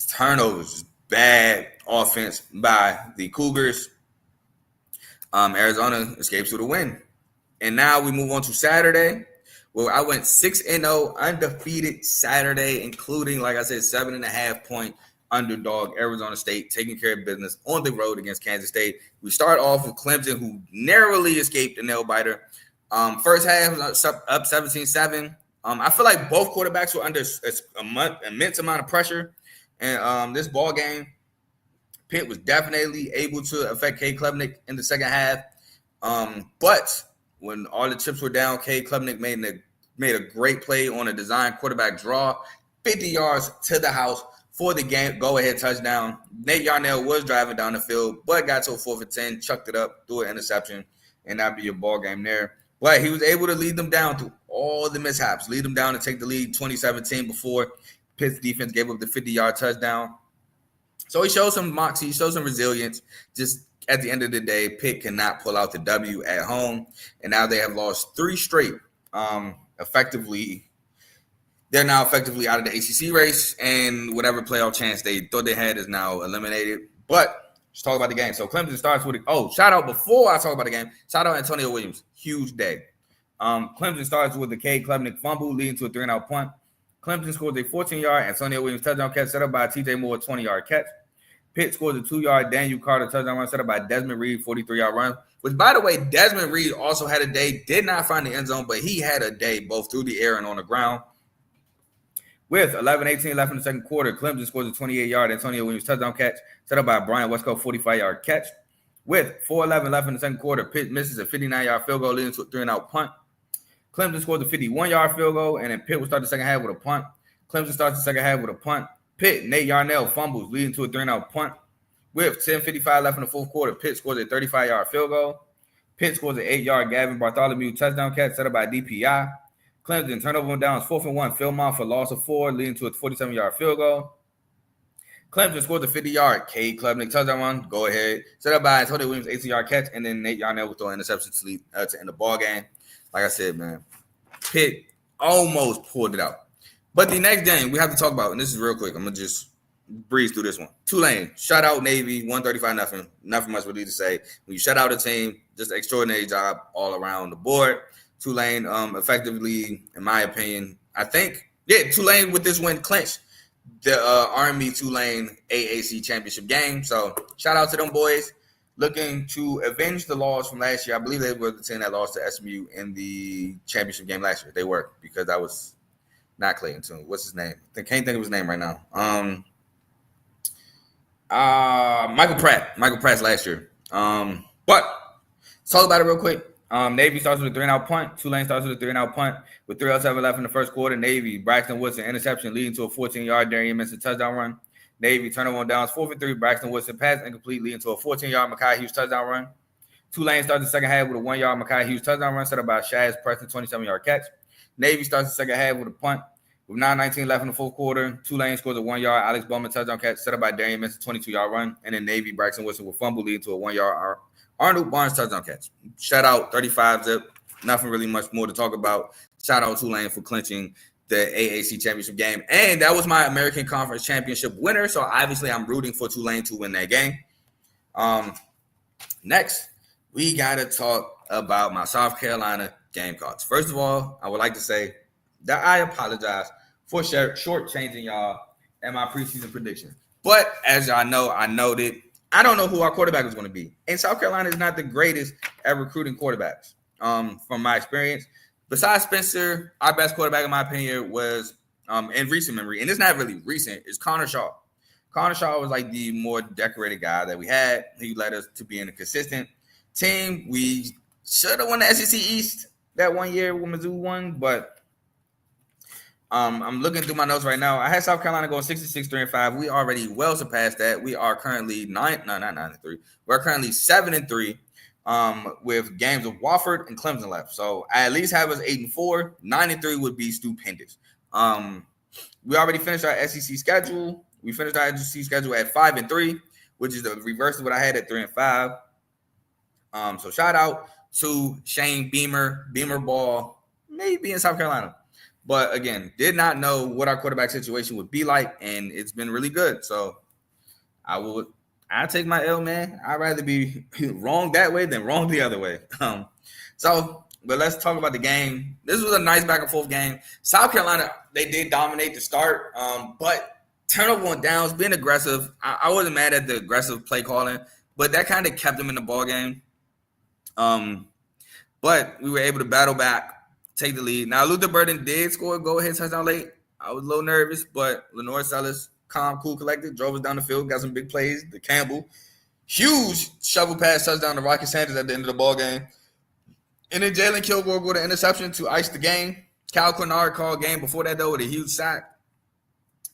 [SPEAKER 2] turnovers, just bad offense by the Cougars. Arizona escapes with a win. And now we move on to Saturday, Well, I went 6-0, undefeated Saturday, including, like I said, 7.5-point underdog Arizona State, taking care of business on the road against Kansas State. We start off with Clemson, who narrowly escaped the nail biter. First half was up 17-7. I feel like both quarterbacks were under immense amount of pressure. And this ball game, Pitt was definitely able to affect Cade Klubnik in the second half. But when all the chips were down, Cade Klubnik made a great play on a design quarterback draw, 50 yards to the house for the game go-ahead touchdown. Nate Yarnell was driving down the field, but got to a 4th and 10, chucked it up, threw an interception, and that'd be a ball game there. But he was able to lead them down through all the mishaps, lead them down to take the lead 2017 before Pitt's defense gave up the 50-yard touchdown. So he showed some moxie, he showed some resilience. Just at the end of the day, Pitt cannot pull out the W at home, and now they have lost 3 straight. They're now effectively out of the ACC race, and whatever playoff chance they thought they had is now eliminated. But let's talk about the game. So Clemson starts with shout out before I talk about the game. Shout out Antonio Williams, huge day. Clemson starts with the Cade Klubnik fumble leading to a 3-and-out punt. Clemson scores a 14-yard Antonio Williams touchdown catch set up by TJ Moore 20-yard catch. Pitt scores a 2-yard Daniel Carter touchdown run set up by Desmond Reed 43-yard run. Which, by the way, Desmond Reed also had a day. Did not find the end zone, but he had a day both through the air and on the ground. With 11:18 left in the second quarter, Clemson scores a 28-yard Antonio Williams touchdown catch set up by Brian Westcott 45-yard catch. With 4:11 left in the second quarter, Pitt misses a 59-yard field goal leading to a 3-and-out punt. Clemson scores a 51-yard field goal, and then Pitt will start the second half with a punt. Clemson starts the second half with a punt. Pitt, Nate Yarnell fumbles, leading to a 3-and-out punt. With 10:55 left in the fourth quarter, Pitt scores a 35-yard field goal. Pitt scores an 8-yard Gavin Bartholomew touchdown catch set up by DPI. Clemson turnover on downs, 4th and 1, Philmont for loss of 4, leading to a 47-yard field goal. Clemson scores a 50-yard Cade Klubnik touchdown run, go ahead, set up by Antonio Williams 18-yard catch, and then Nate Yarnell will throw an interception to end the ball game. Like I said, man, Pitt almost pulled it out. But the next game we have to talk about, and this is real quick, I'm going to just breeze through this one. Tulane, shut out Navy, 135-0. Nothing much really to say. When you shut out a team, just an extraordinary job all around the board. Tulane, effectively, in my opinion, Tulane with this win clinched the Army-Tulane AAC championship game. So shout out to them boys. Looking to avenge the loss from last year. I believe they were the team that lost to SMU in the championship game last year. They were, because that was not Clayton Tune. What's his name? I can't think of his name right now. Michael Pratt's last year. But let's talk about it real quick. Navy starts with a 3-and-out punt. Tulane starts with a 3-and-out punt with 3:07 left in the first quarter. Navy, Braxton Woodson interception leading to a 14-yard Darian Minson touchdown run. Navy turnover on downs, 4th and 3. Braxton Woodson pass incomplete leading to a 14-yard Mekhi Hughes touchdown run. Tulane starts the second half with a 1-yard Mekhi Hughes touchdown run set up by Shaz Preston 27-yard catch. Navy starts the second half with a punt. With 9:19 left in the fourth quarter, Tulane scores a 1-yard Alex Bowman touchdown catch set up by Darian Minson 22-yard run. And then Navy, Braxton Woodson will fumble leading to a 1-yard Arnold Barnes touchdown catch. Shout out 35-zip. Nothing really much more to talk about. Shout out Tulane for clinching the AAC championship game. And that was my American Conference Championship winner. So obviously I'm rooting for Tulane to win that game. Next, we got to talk about my South Carolina Gamecocks. First of all, I would like to say that I apologize for shortchanging y'all and my preseason prediction. But as y'all know, I noted, I don't know who our quarterback is going to be. And South Carolina is not the greatest at recruiting quarterbacks, from my experience. Besides Spencer, our best quarterback, in my opinion, was, in recent memory, and it's not really recent, is Connor Shaw. Connor Shaw was like the more decorated guy that we had. He led us to being a consistent team. We should have won the SEC East that one year when Mizzou won, but I'm looking through my notes right now. I had South Carolina going 66, 3-5. We already well surpassed that. We are currently 9-3. We're currently 7-3 with games of Wofford and Clemson left. So I at least have us 8-4. 9-3 would be stupendous. We already finished our SEC schedule. We finished our SEC schedule at 5-3, which is the reverse of what I had at 3-5. So shout out to Shane Beamer Ball, maybe in South Carolina. But again, did not know what our quarterback situation would be like, and it's been really good. So I take my L, man. I'd rather be wrong that way than wrong the other way. So But let's talk about the game. This was a nice back and forth game. South Carolina, they did dominate the start, but turnover on downs, being aggressive. I wasn't mad at the aggressive play calling, but that kind of kept them in the ball game. But we were able to battle back, take the lead. Now, Luther Burden did score a go-ahead touchdown late. I was a little nervous, but Lenore Sellis, calm, cool, collected, drove us down the field, got some big plays. The Campbell, huge shovel pass touchdown to Rocky Sanders at the end of the ball game. And then Jalen Kilgore with an interception to ice the game. Cal Quinard called game before that, though, with a huge sack.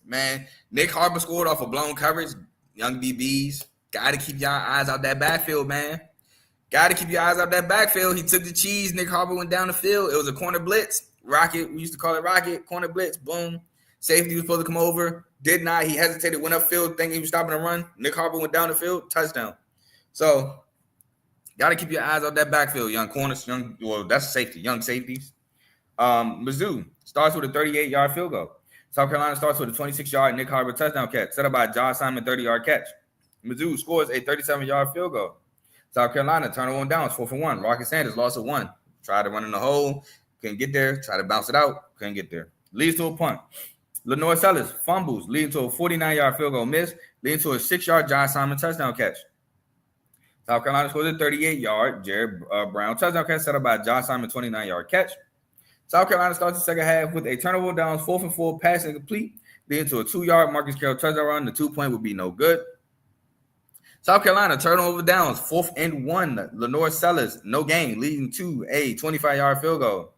[SPEAKER 2] Man, Nick Harper scored off of blown coverage. Young DBs, got to keep y'all eyes out that backfield, man. Got to keep your eyes out that backfield. He took the cheese. Nick Harper went down the field. It was a corner blitz. Rocket, we used to call it Rocket. Corner blitz, boom. Safety was supposed to come over. Did not. He hesitated, went upfield, thinking he was stopping a run. Nick Harper went down the field, touchdown. So, got to keep your eyes out that backfield, young corners, that's safety, young safeties. Mizzou starts with a 38-yard field goal. South Carolina starts with a 26-yard Nick Harper touchdown catch, set up by Josh Simon, 30-yard catch. Mizzou scores a 37-yard field goal. South Carolina turn on downs, 4th and 1. Rocket Sanders lost at 1. Tried to run in the hole, couldn't get there. Tried to bounce it out, couldn't get there. Leads to a punt. Lenore Sellis fumbles, leading to a 49-yard field goal miss, leading to a 6-yard Josh Simon touchdown catch. South Carolina scores a 38-yard Jared Brown touchdown catch set up by Josh Simon, 29-yard catch. South Carolina starts the second half with a turnover downs, 4th and 4, pass incomplete, leading to a 2-yard Marcus Carroll touchdown run. The 2-point would be no good. South Carolina turnover downs, 4th and 1. Lenore Sellis, no gain, leading to a 25-yard field goal.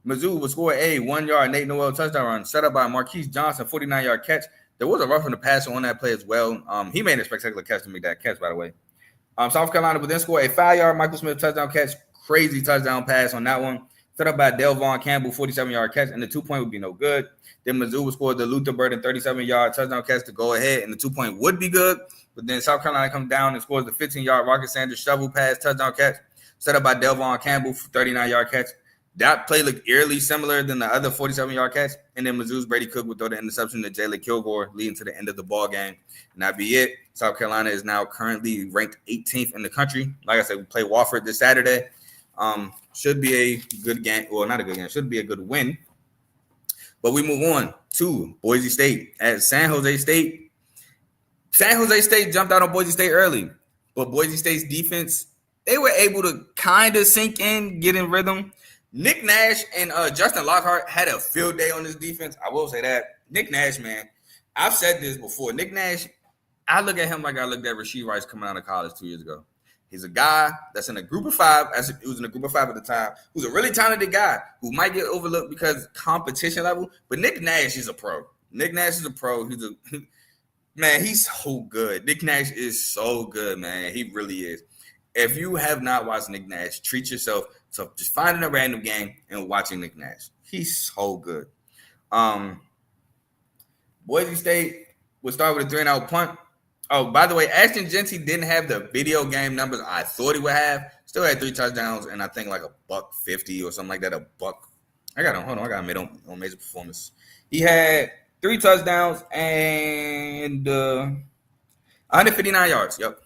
[SPEAKER 2] Mizzou will score a 1-yard Nate Noel touchdown run set up by Marquise Johnson, 49-yard catch. There was a roughing the passer on that play as well. He made a spectacular catch to make that catch, by the way. South Carolina would then score a 5-yard Michael Smith touchdown catch. Crazy touchdown pass on that one. Set up by Delvon Campbell, 47-yard catch, and the 2-point would be no good. Then Mizzou would score the Luther Burden 37-yard touchdown catch to go ahead, and the 2-point would be good. But then South Carolina comes down and scores the 15-yard Rocket Sanders shovel pass touchdown catch, set up by Delvon Campbell, 39-yard catch. That play looked eerily similar than the other 47-yard catch. And then Mizzou's Brady Cook would throw the interception to Jalen Kilgore, leading to the end of the ball game. And that'd be it. South Carolina is now currently ranked 18th in the country. Like I said, we play Wofford this Saturday. Should be a good game. Well, not a good game. Should be a good win. But we move on to Boise State. At San Jose State, San Jose State jumped out on Boise State early. But Boise State's defense, they were able to kind of sink in, get in rhythm. Nick Nash and Justin Lockhart had a field day on this defense. I will say that. Nick Nash, man, I've said this before. Nick Nash, I look at him like I looked at Rasheed Rice coming out of college 2 years ago. He's a guy that's in a group of five. He was in a group of 5 at the time. Who's a really talented guy who might get overlooked because competition level. But Nick Nash is a pro. Nick Nash is a pro. Man, he's so good. Nick Nash is so good, man. He really is. If you have not watched Nick Nash, treat yourself to just finding a random game and watching Nick Nash. He's so good. Boise State will start with a 3-and-out punt. Oh, by the way, Ashton Jeanty didn't have the video game numbers I thought he would have. Still had 3 touchdowns and I think like $150 or something like that. I got him made on Major Performance. He had 3 touchdowns and 159 yards. Yep.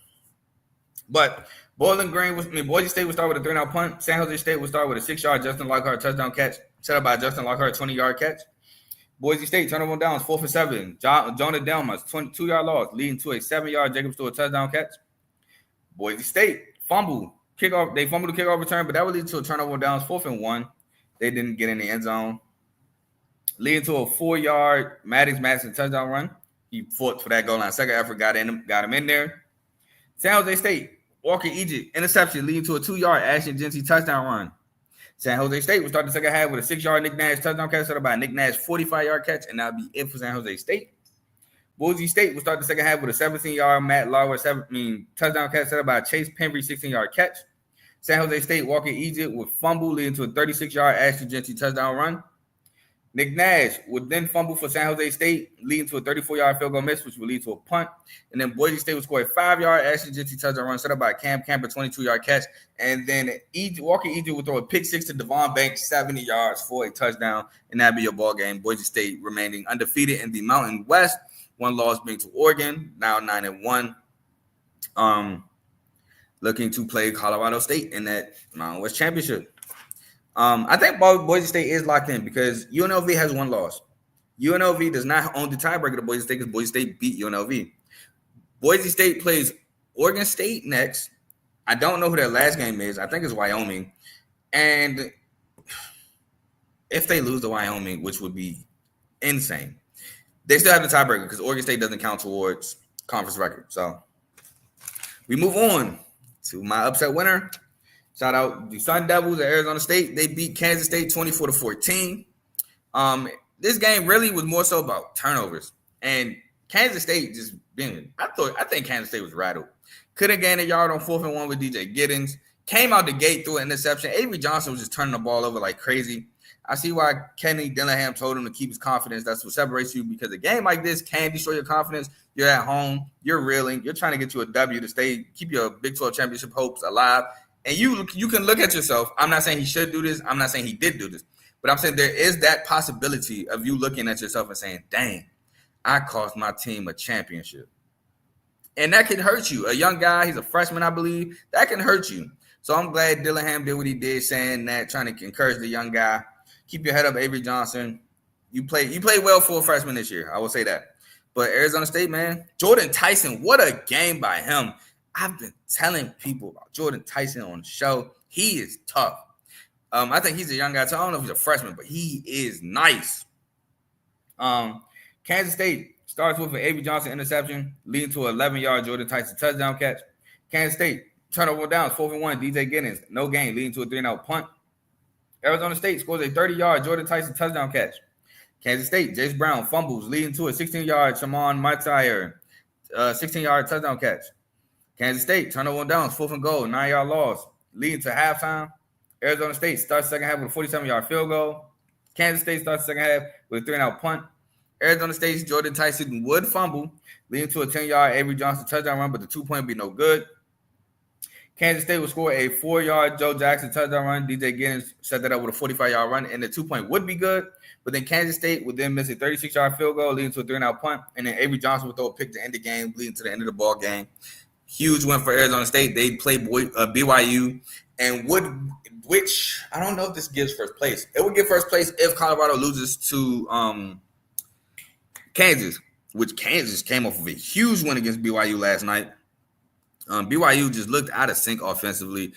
[SPEAKER 2] But Boise State would start with a 3-and-out punt. San Jose State would start with a 6-yard Justin Lockhart touchdown catch, set up by Justin Lockhart, 20-yard catch. Boise State turnover on downs, 4th and 7. Jonah Delmas, 22-yard loss, leading to a 7-yard Jacob Stewart touchdown catch. Boise State fumbled kickoff. They fumbled the kickoff return, but that would lead to a turnover on downs, 4th and 1. They didn't get in the end zone, leading to a 4-yard Maddox Madison touchdown run. He fought for that goal line. Second effort got him in there. San Jose State, Walker Egypt, interception, leading to a 2-yard Ashton Jeanty touchdown run. San Jose State will start the second half with a 6-yard Nick Nash touchdown catch, set up by Nick Nash 45-yard catch, and that'll be it for San Jose State. Boise State will start the second half with a 17-yard Matt Lauer touchdown catch, set up by Chase Pembry 16-yard catch. San Jose State, Walker Egypt with fumble, leading to a 36-yard Ashton Jeanty touchdown run. Nick Nash would then fumble for San Jose State, leading to a 34-yard field goal miss, which will lead to a punt. And then Boise State would score a 5-yard Ashton Jeanty touchdown run set up by Cam Camper, 22-yard catch. And then Walker Egypt would throw a pick 6 to Devon Banks, 70 yards for a touchdown. And that'd be your ball game. Boise State remaining undefeated in the Mountain West. One loss being to Oregon, now 9-1. Looking to play Colorado State in that Mountain West Championship. I think Boise State is locked in because UNLV has one loss. UNLV does not own the tiebreaker to Boise State because Boise State beat UNLV. Boise State plays Oregon State next. I don't know who their last game is. I think it's Wyoming. And if they lose to Wyoming, which would be insane, they still have the tiebreaker because Oregon State doesn't count towards conference record. So we move on to my upset winner. Shout out the Sun Devils at Arizona State. They beat Kansas State 24-14. This game really was more so about turnovers. And Kansas State just being, I think Kansas State was rattled. Could have gained a yard on 4th and 1 with DJ Giddens. Came out the gate through an interception. Avery Johnson was just turning the ball over like crazy. I see why Kenny Dillingham told him to keep his confidence. That's what separates you because a game like this can destroy your confidence. You're at home. You're reeling. You're trying to get you a W to keep your Big 12 championship hopes alive. And you can look at yourself. I'm not saying he should do this. I'm not saying he did do this. But I'm saying there is that possibility of you looking at yourself and saying, dang, I cost my team a championship. And that can hurt you. A young guy, he's a freshman, I believe. That can hurt you. So I'm glad Dillingham did what he did, saying that, trying to encourage the young guy. Keep your head up, Avery Johnson. You played well for a freshman this year. I will say that. But Arizona State, man, Jordan Tyson, what a game by him. I've been telling people about Jordan Tyson on the show. He is tough. I think he's a young guy, so I don't know if he's a freshman, but he is nice. Kansas State starts with an Avery Johnson interception, leading to an 11-yard Jordan Tyson touchdown catch. Kansas State, turnover down, 4th and 1, DJ Giddens, no gain, leading to a 3-and-out punt. Arizona State scores a 30-yard Jordan Tyson touchdown catch. Kansas State, Jace Brown fumbles, leading to a 16-yard Shimon Matire, 16-yard touchdown catch. Kansas State, turnover down, 4th and goal, 9-yard loss, leading to halftime. Arizona State starts second half with a 47-yard field goal. Kansas State starts second half with a 3-and-out punt. Arizona State's Jordan Tyson would fumble, leading to a 10-yard Avery Johnson touchdown run, but the 2-point would be no good. Kansas State will score a 4-yard Joe Jackson touchdown run. DJ Giddens set that up with a 45-yard run, and the 2-point would be good. But then Kansas State would then miss a 36-yard field goal, leading to a 3-and-out punt. And then Avery Johnson would throw a pick to end the game, leading to the end of the ball game. Huge win for Arizona State. They play BYU, and which I don't know if this gives first place. It would give first place if Colorado loses to Kansas, which Kansas came off of a huge win against BYU last night. BYU just looked out of sync offensively.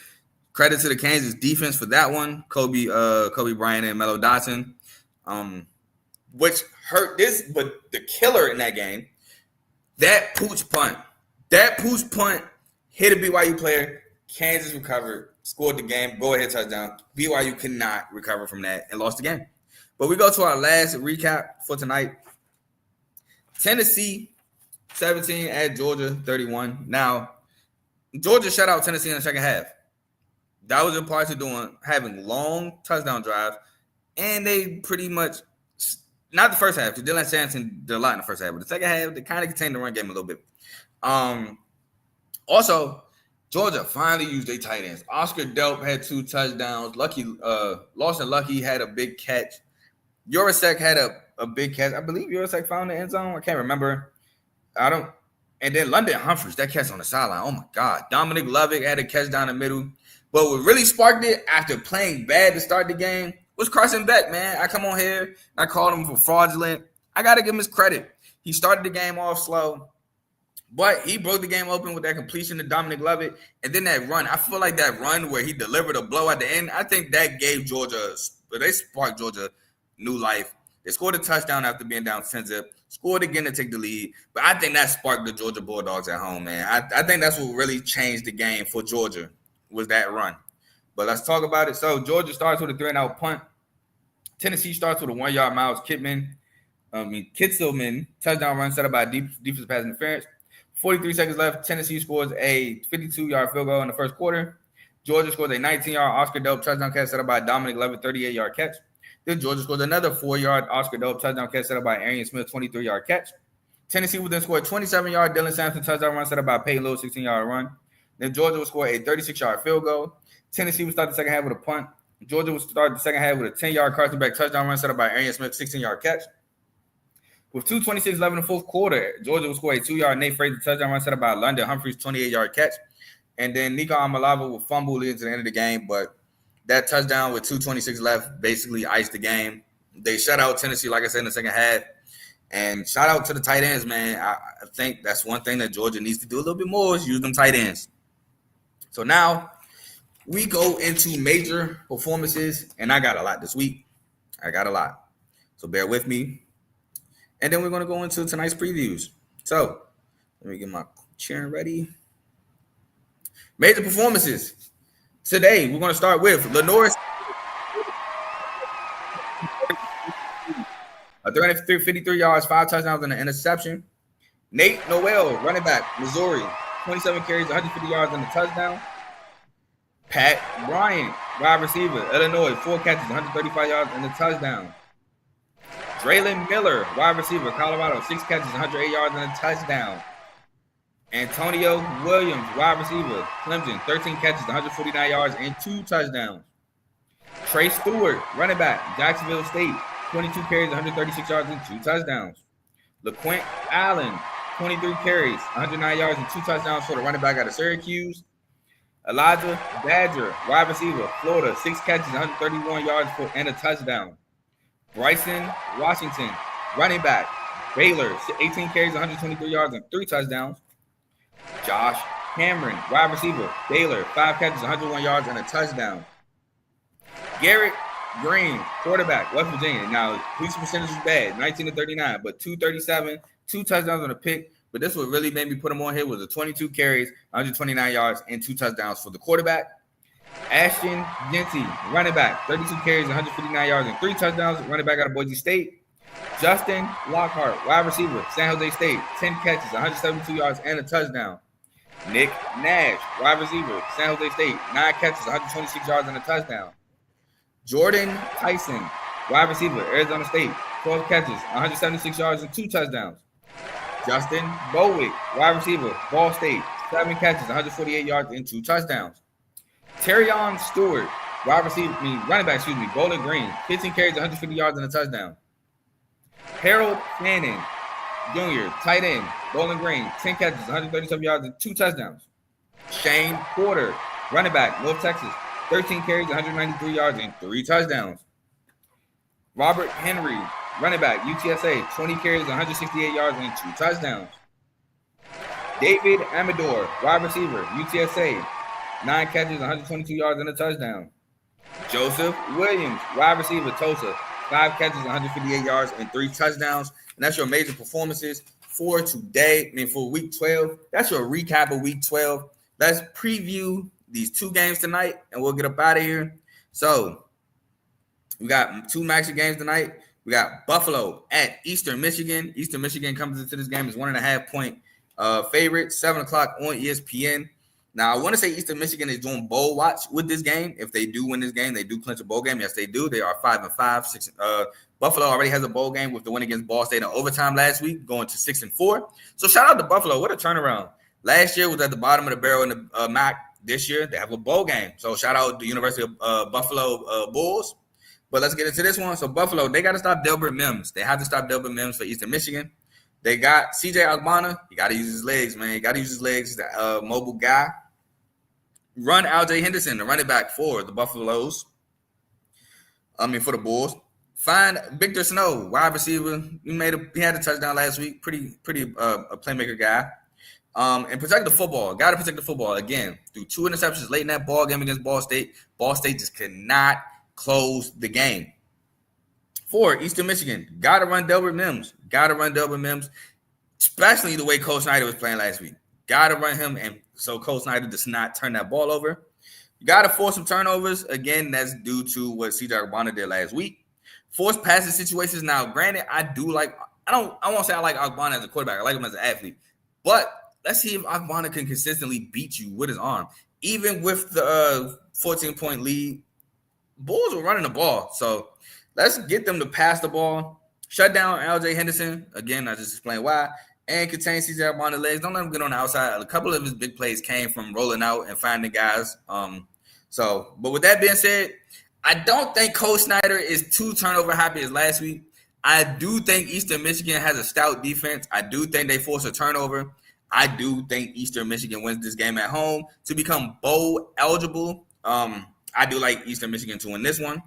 [SPEAKER 2] Credit to the Kansas defense for that one. Kobe Bryant and Melo Dotson, which hurt this, but the killer in that game, that pooch punt hit a BYU player. Kansas recovered, scored the game, go-ahead touchdown. BYU could not recover from that and lost the game. But we go to our last recap for tonight. Tennessee, 17 at Georgia, 31. Now, Georgia shut out Tennessee in the second half. That was in part to having long touchdown drives, and they pretty much, not the first half, because Dylan Sampson did a lot in the first half, but the second half, they kind of contained the run game a little bit. Also, Georgia finally used their tight ends. Oscar Delp had 2 touchdowns. Lawson Lucky had a big catch. Yorosek had a big catch. I believe Yorosek found the end zone. I can't remember. And then London Humphreys, that catch on the sideline. Oh, my God. Dominic Lovick had a catch down the middle. But what really sparked it after playing bad to start the game was Carson Beck, man. I come on here, and I called him for fraudulent. I got to give him his credit. He started the game off slow, but he broke the game open with that completion to Dominic Lovick. And then that run, I feel like that run where he delivered a blow at the end, I think that gave Georgia, they sparked Georgia new life. They scored a touchdown after being down 10-0. Scored again to take the lead. But I think that sparked the Georgia Bulldogs at home, man. I think that's what really changed the game for Georgia was that run. But let's talk about it. So Georgia starts with a 3-and-out punt. Tennessee starts with a 1-yard Miles Kitselman touchdown run set up by defensive pass interference. 43 seconds left. Tennessee scores a 52-yard field goal in the first quarter. Georgia scores a 19-yard Oscar Delp touchdown catch set up by Dominic Levitt, 38-yard catch. Then Georgia scores another 4-yard Oscar Delp touchdown catch set up by Arian Smith, 23-yard catch. Tennessee would then score a 27-yard Dylan Sampson touchdown run set up by Peyton Lewis, 16-yard run. Then Georgia would score a 36-yard field goal. Tennessee would start the second half with a punt. Georgia would start the second half with a 10-yard Carson Beck touchdown run set up by Arian Smith, 16-yard catch. With 2:26 left in the fourth quarter, Georgia would score a 2-yard Nate Fraser touchdown run set up by London Humphreys, 28-yard catch. And then Nico Amalava would fumble leading to the end of the game, but that touchdown with 2:26 left basically iced the game. They shut out Tennessee, like I said, in the second half. And shout out to the tight ends, man. I think that's one thing that Georgia needs to do a little bit more is use them tight ends. So now we go into major performances, and I got a lot this week. I got a lot. So bear with me. And then we're going to go into tonight's previews. So let me get my chair ready. Major performances. Today, we're going to start with Lenore. 353 yards, 5 touchdowns, and an interception. Nate Noel, running back, Missouri, 27 carries, 150 yards, and a touchdown. Pat Bryant, wide receiver, Illinois, 4 catches, 135 yards, and a touchdown. Draylon Miller, wide receiver, Colorado, 6 catches, 108 yards, and a touchdown. Antonio Williams, wide receiver, Clemson, 13 catches, 149 yards, and 2 touchdowns. Trey Stewart, running back, Jacksonville State, 22 carries, 136 yards, and 2 touchdowns. LaQuint Allen, 23 carries, 109 yards, and 2 touchdowns for the running back out of Syracuse. Elijah Badger, wide receiver, Florida, 6 catches, 131 yards, and a touchdown. Bryson Washington, running back, Baylor, 18 carries, 123 yards, and 3 touchdowns. Josh Cameron, wide receiver, Baylor, 5 catches, 101 yards, and a touchdown. Garrett Green, quarterback, West Virginia. Now, his percentage is bad, 19-39, but 237, 2 touchdowns on a pick. But this what really made me put him on here was the 22 carries, 129 yards, and 2 touchdowns for the quarterback. Ashton Genty, running back, 32 carries, 159 yards, and 3 touchdowns, running back out of Boise State. Justin Lockhart, wide receiver, San Jose State, 10 catches, 172 yards, and a touchdown. Nick Nash, wide receiver, San Jose State, 9 catches, 126 yards, and a touchdown. Jordan Tyson, wide receiver, Arizona State, 12 catches, 176 yards, and 2 touchdowns. Justin Bowick, wide receiver, Ball State, 7 catches, 148 yards, and 2 touchdowns. Terrion Stewart, running back, Bowling Green, 15 carries, 150 yards, and a touchdown. Harold Fanning, Jr., tight end, Bowling Green, 10 catches, 137 yards, and 2 touchdowns. Shane Porter, running back, North Texas, 13 carries, 193 yards, and 3 touchdowns. Robert Henry, running back, UTSA, 20 carries, 168 yards, and 2 touchdowns. David Amador, wide receiver, UTSA, 9 catches, 122 yards, and a touchdown. Joseph Williams, wide receiver, Tulsa, 5 catches, 158 yards, and 3 touchdowns. And that's your major performances for today. For week 12. That's your recap of week 12. Let's preview these 2 games tonight, and we'll get up out of here. So we got 2 maxi games tonight. We got Buffalo at Eastern Michigan. Eastern Michigan comes into this game as 1.5-point favorite, 7 o'clock on ESPN. Now, I want to say Eastern Michigan is doing bowl watch with this game. If they do win this game, they do clinch a bowl game. Yes, they do. They are 5-5. Buffalo already has a bowl game with the win against Ball State in overtime last week, going to 6-4. So shout out to Buffalo. What a turnaround. Last year was at the bottom of the barrel in the MAC. This year, they have a bowl game. So shout out to the University of Buffalo Bulls. But let's get into this one. So Buffalo, they got to stop Delbert Mims. They have to stop Delbert Mims for Eastern Michigan. They got C.J. Agbana. You got to use his legs, man. You got to use his legs. He's a mobile guy. Run L.J. Henderson, the running back for the Buffaloes. For the Bulls. Find Victor Snow, wide receiver. He had a touchdown last week. Pretty a playmaker guy. And protect the football. Got to protect the football. Again, through 2 interceptions late in that ball game against Ball State. Ball State just could not close the game. For Eastern Michigan, got to run Delbert Mims. Especially the way Coach Snyder was playing last week. Got to run him, and so Coach Snyder does not turn that ball over. You got to force some turnovers. Again, that's due to what C.J. Agbana did last week. Force passing situations. Now, granted, I won't say I like Agbana as a quarterback. I like him as an athlete. But let's see if Agbana can consistently beat you with his arm. Even with the 14-point lead, Bulls were running the ball. So let's get them to pass the ball. Shut down L.J. Henderson. Again, I just explained why. And contain C.J. Agbana's legs. Don't let him get on the outside. A couple of his big plays came from rolling out and finding guys. But with that being said, I don't think Coach Snyder is too turnover happy as last week. I do think Eastern Michigan has a stout defense. I do think they force a turnover. I do think Eastern Michigan wins this game at home to become bowl eligible. I do like Eastern Michigan to win this one.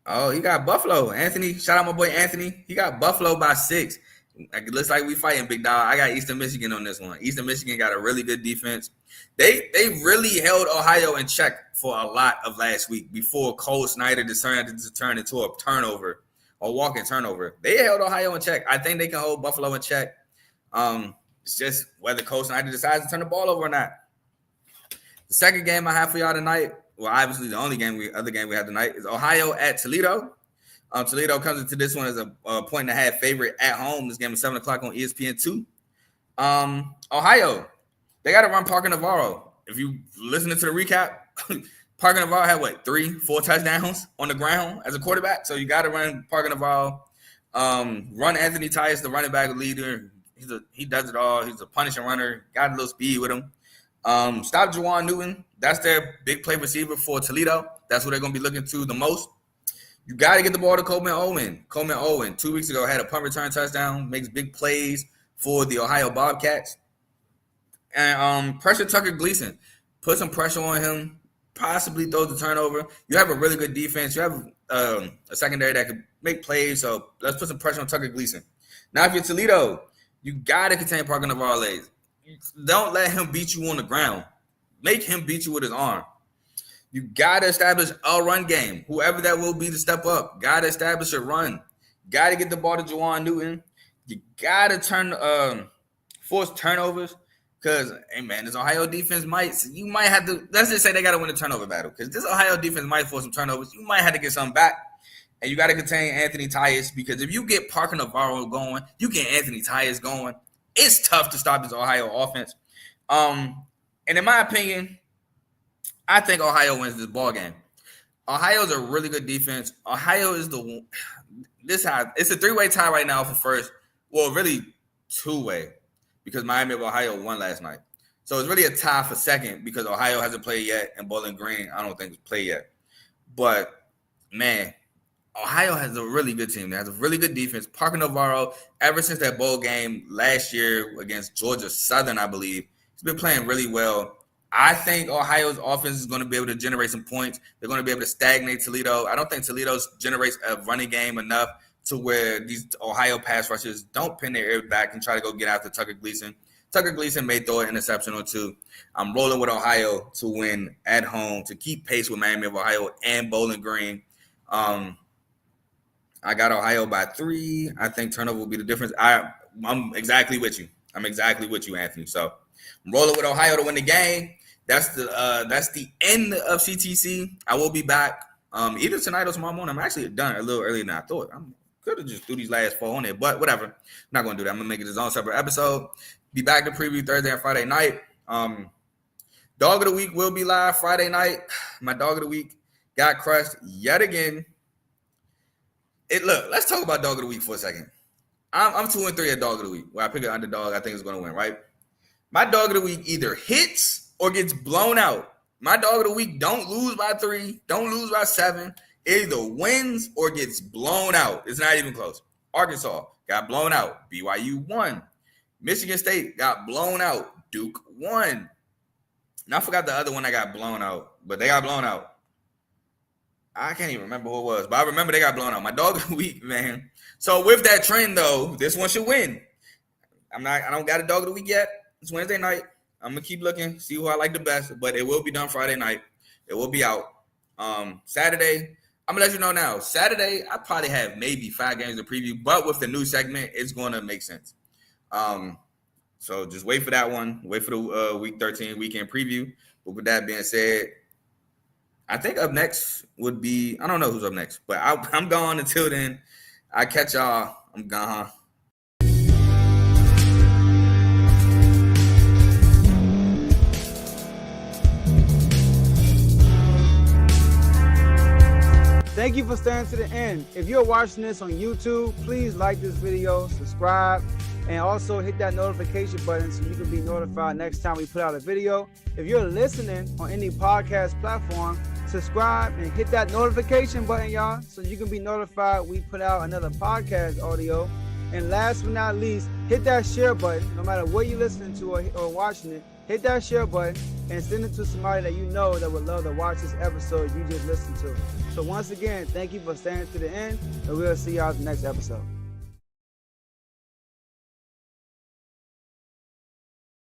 [SPEAKER 2] Oh, he got Buffalo. Anthony, shout out my boy Anthony. He got Buffalo by 6. It looks like we fighting, big dog. I got Eastern Michigan on this one. Eastern Michigan got a really good defense. They really held Ohio in check for a lot of last week before Cole Snyder decided to turn into a turnover or walking turnover. They held Ohio in check. I think they can hold Buffalo in check. It's just whether Cole Snyder decides to turn the ball over or not. The second game I have for y'all tonight, well, obviously the other game we have tonight is Ohio at Toledo. Toledo comes into this one as a 1.5 favorite at home. This game is 7 o'clock on ESPN2. Ohio, they got to run Parker Navarro. If you listening to the recap, Parker Navarro had 3-4 touchdowns on the ground as a quarterback. So you got to run Parker Navarro. Run Anthony Tyus, the running back leader. He does it all. He's a punishing runner. Got a little speed with him. Stop Juwan Newton. That's their big play receiver for Toledo. That's what they're going to be looking to the most. You got to get the ball to Coleman Owen. Coleman Owen, 2 weeks ago, had a punt return touchdown, makes big plays for the Ohio Bobcats. And pressure Tucker Gleason. Put some pressure on him, possibly throws the turnover. You have a really good defense. You have a secondary that can make plays, so let's put some pressure on Tucker Gleason. Now, if you're Toledo, you got to contain Parker Navarro legs. Don't let him beat you on the ground. Make him beat you with his arm. You got to establish a run game. Whoever that will be to step up, got to establish a run. Got to get the ball to Juwan Newton. You got to force turnovers because, hey, man, this Ohio defense might have to, let's just say they got to win a turnover battle because this Ohio defense might force some turnovers. You might have to get something back, and you got to contain Anthony Tyus because if you get Parker Navarro going, you get Anthony Tyus going. It's tough to stop this Ohio offense. And in my opinion, I think Ohio wins this ball game. Ohio's a really good defense. Ohio is it's a 3-way tie right now for first. Well, really 2-way because Miami of Ohio won last night. So it's really a tie for second because Ohio hasn't played yet and Bowling Green, I don't think, has played yet. But, man, Ohio has a really good team. They has a really good defense. Parker Navarro, ever since that bowl game last year against Georgia Southern, I believe, he's been playing really well. I think Ohio's offense is going to be able to generate some points. They're going to be able to stagnate Toledo. I don't think Toledo generates a running game enough to where these Ohio pass rushers don't pin their ear back and try to go get after Tucker Gleason. Tucker Gleason may throw an interception or two. I'm rolling with Ohio to win at home, to keep pace with Miami of Ohio and Bowling Green. I got Ohio by 3. I think turnover will be the difference. I'm exactly with you. Anthony. So I'm rolling with Ohio to win the game. That's the end of CTC. I will be back either tonight or tomorrow morning. I'm actually done a little earlier than I thought. I could have just threw these last 4 on it, but whatever. I'm not going to do that. I'm going to make it his own separate episode. Be back to preview Thursday and Friday night. Dog of the Week will be live Friday night. My Dog of the Week got crushed yet again. Look, let's talk about Dog of the Week for a second. I'm 2-3 at Dog of the Week, where I pick an underdog I think is going to win, right? My Dog of the Week either hits or gets blown out. My Dog of the Week don't lose by 3, don't lose by 7. It either wins or gets blown out. It's not even close. Arkansas got blown out. BYU won. Michigan State got blown out. Duke won. And I forgot the other one that got blown out, but they got blown out. I can't even remember who it was, but I remember they got blown out. My Dog of the Week, man. So with that trend, though, this one should win. I don't got a Dog of the Week yet. It's Wednesday night. I'm going to keep looking, see who I like the best, but it will be done Friday night. It will be out. Saturday, I'm going to let you know now. Saturday, I probably have maybe 5 games to preview, but with the new segment, it's going to make sense. So just wait for that one. Wait for the Week 13 weekend preview. But with that being said, I think up next would be, I don't know who's up next, but I'm gone until then. I catch y'all. I'm gone.
[SPEAKER 3] Thank you for staying to the end. If you're watching this on YouTube, please like this video, subscribe, and also hit that notification button so you can be notified next time we put out a video. If you're listening on any podcast platform, subscribe and hit that notification button, y'all, so you can be notified we put out another podcast audio. And last but not least, hit that share button, no matter what you're listening to or watching it. hit that share button and send it to somebody that you know that would love to watch this episode you just listened to. So once again, thank you for staying to the end, and we'll see y'all in the next episode.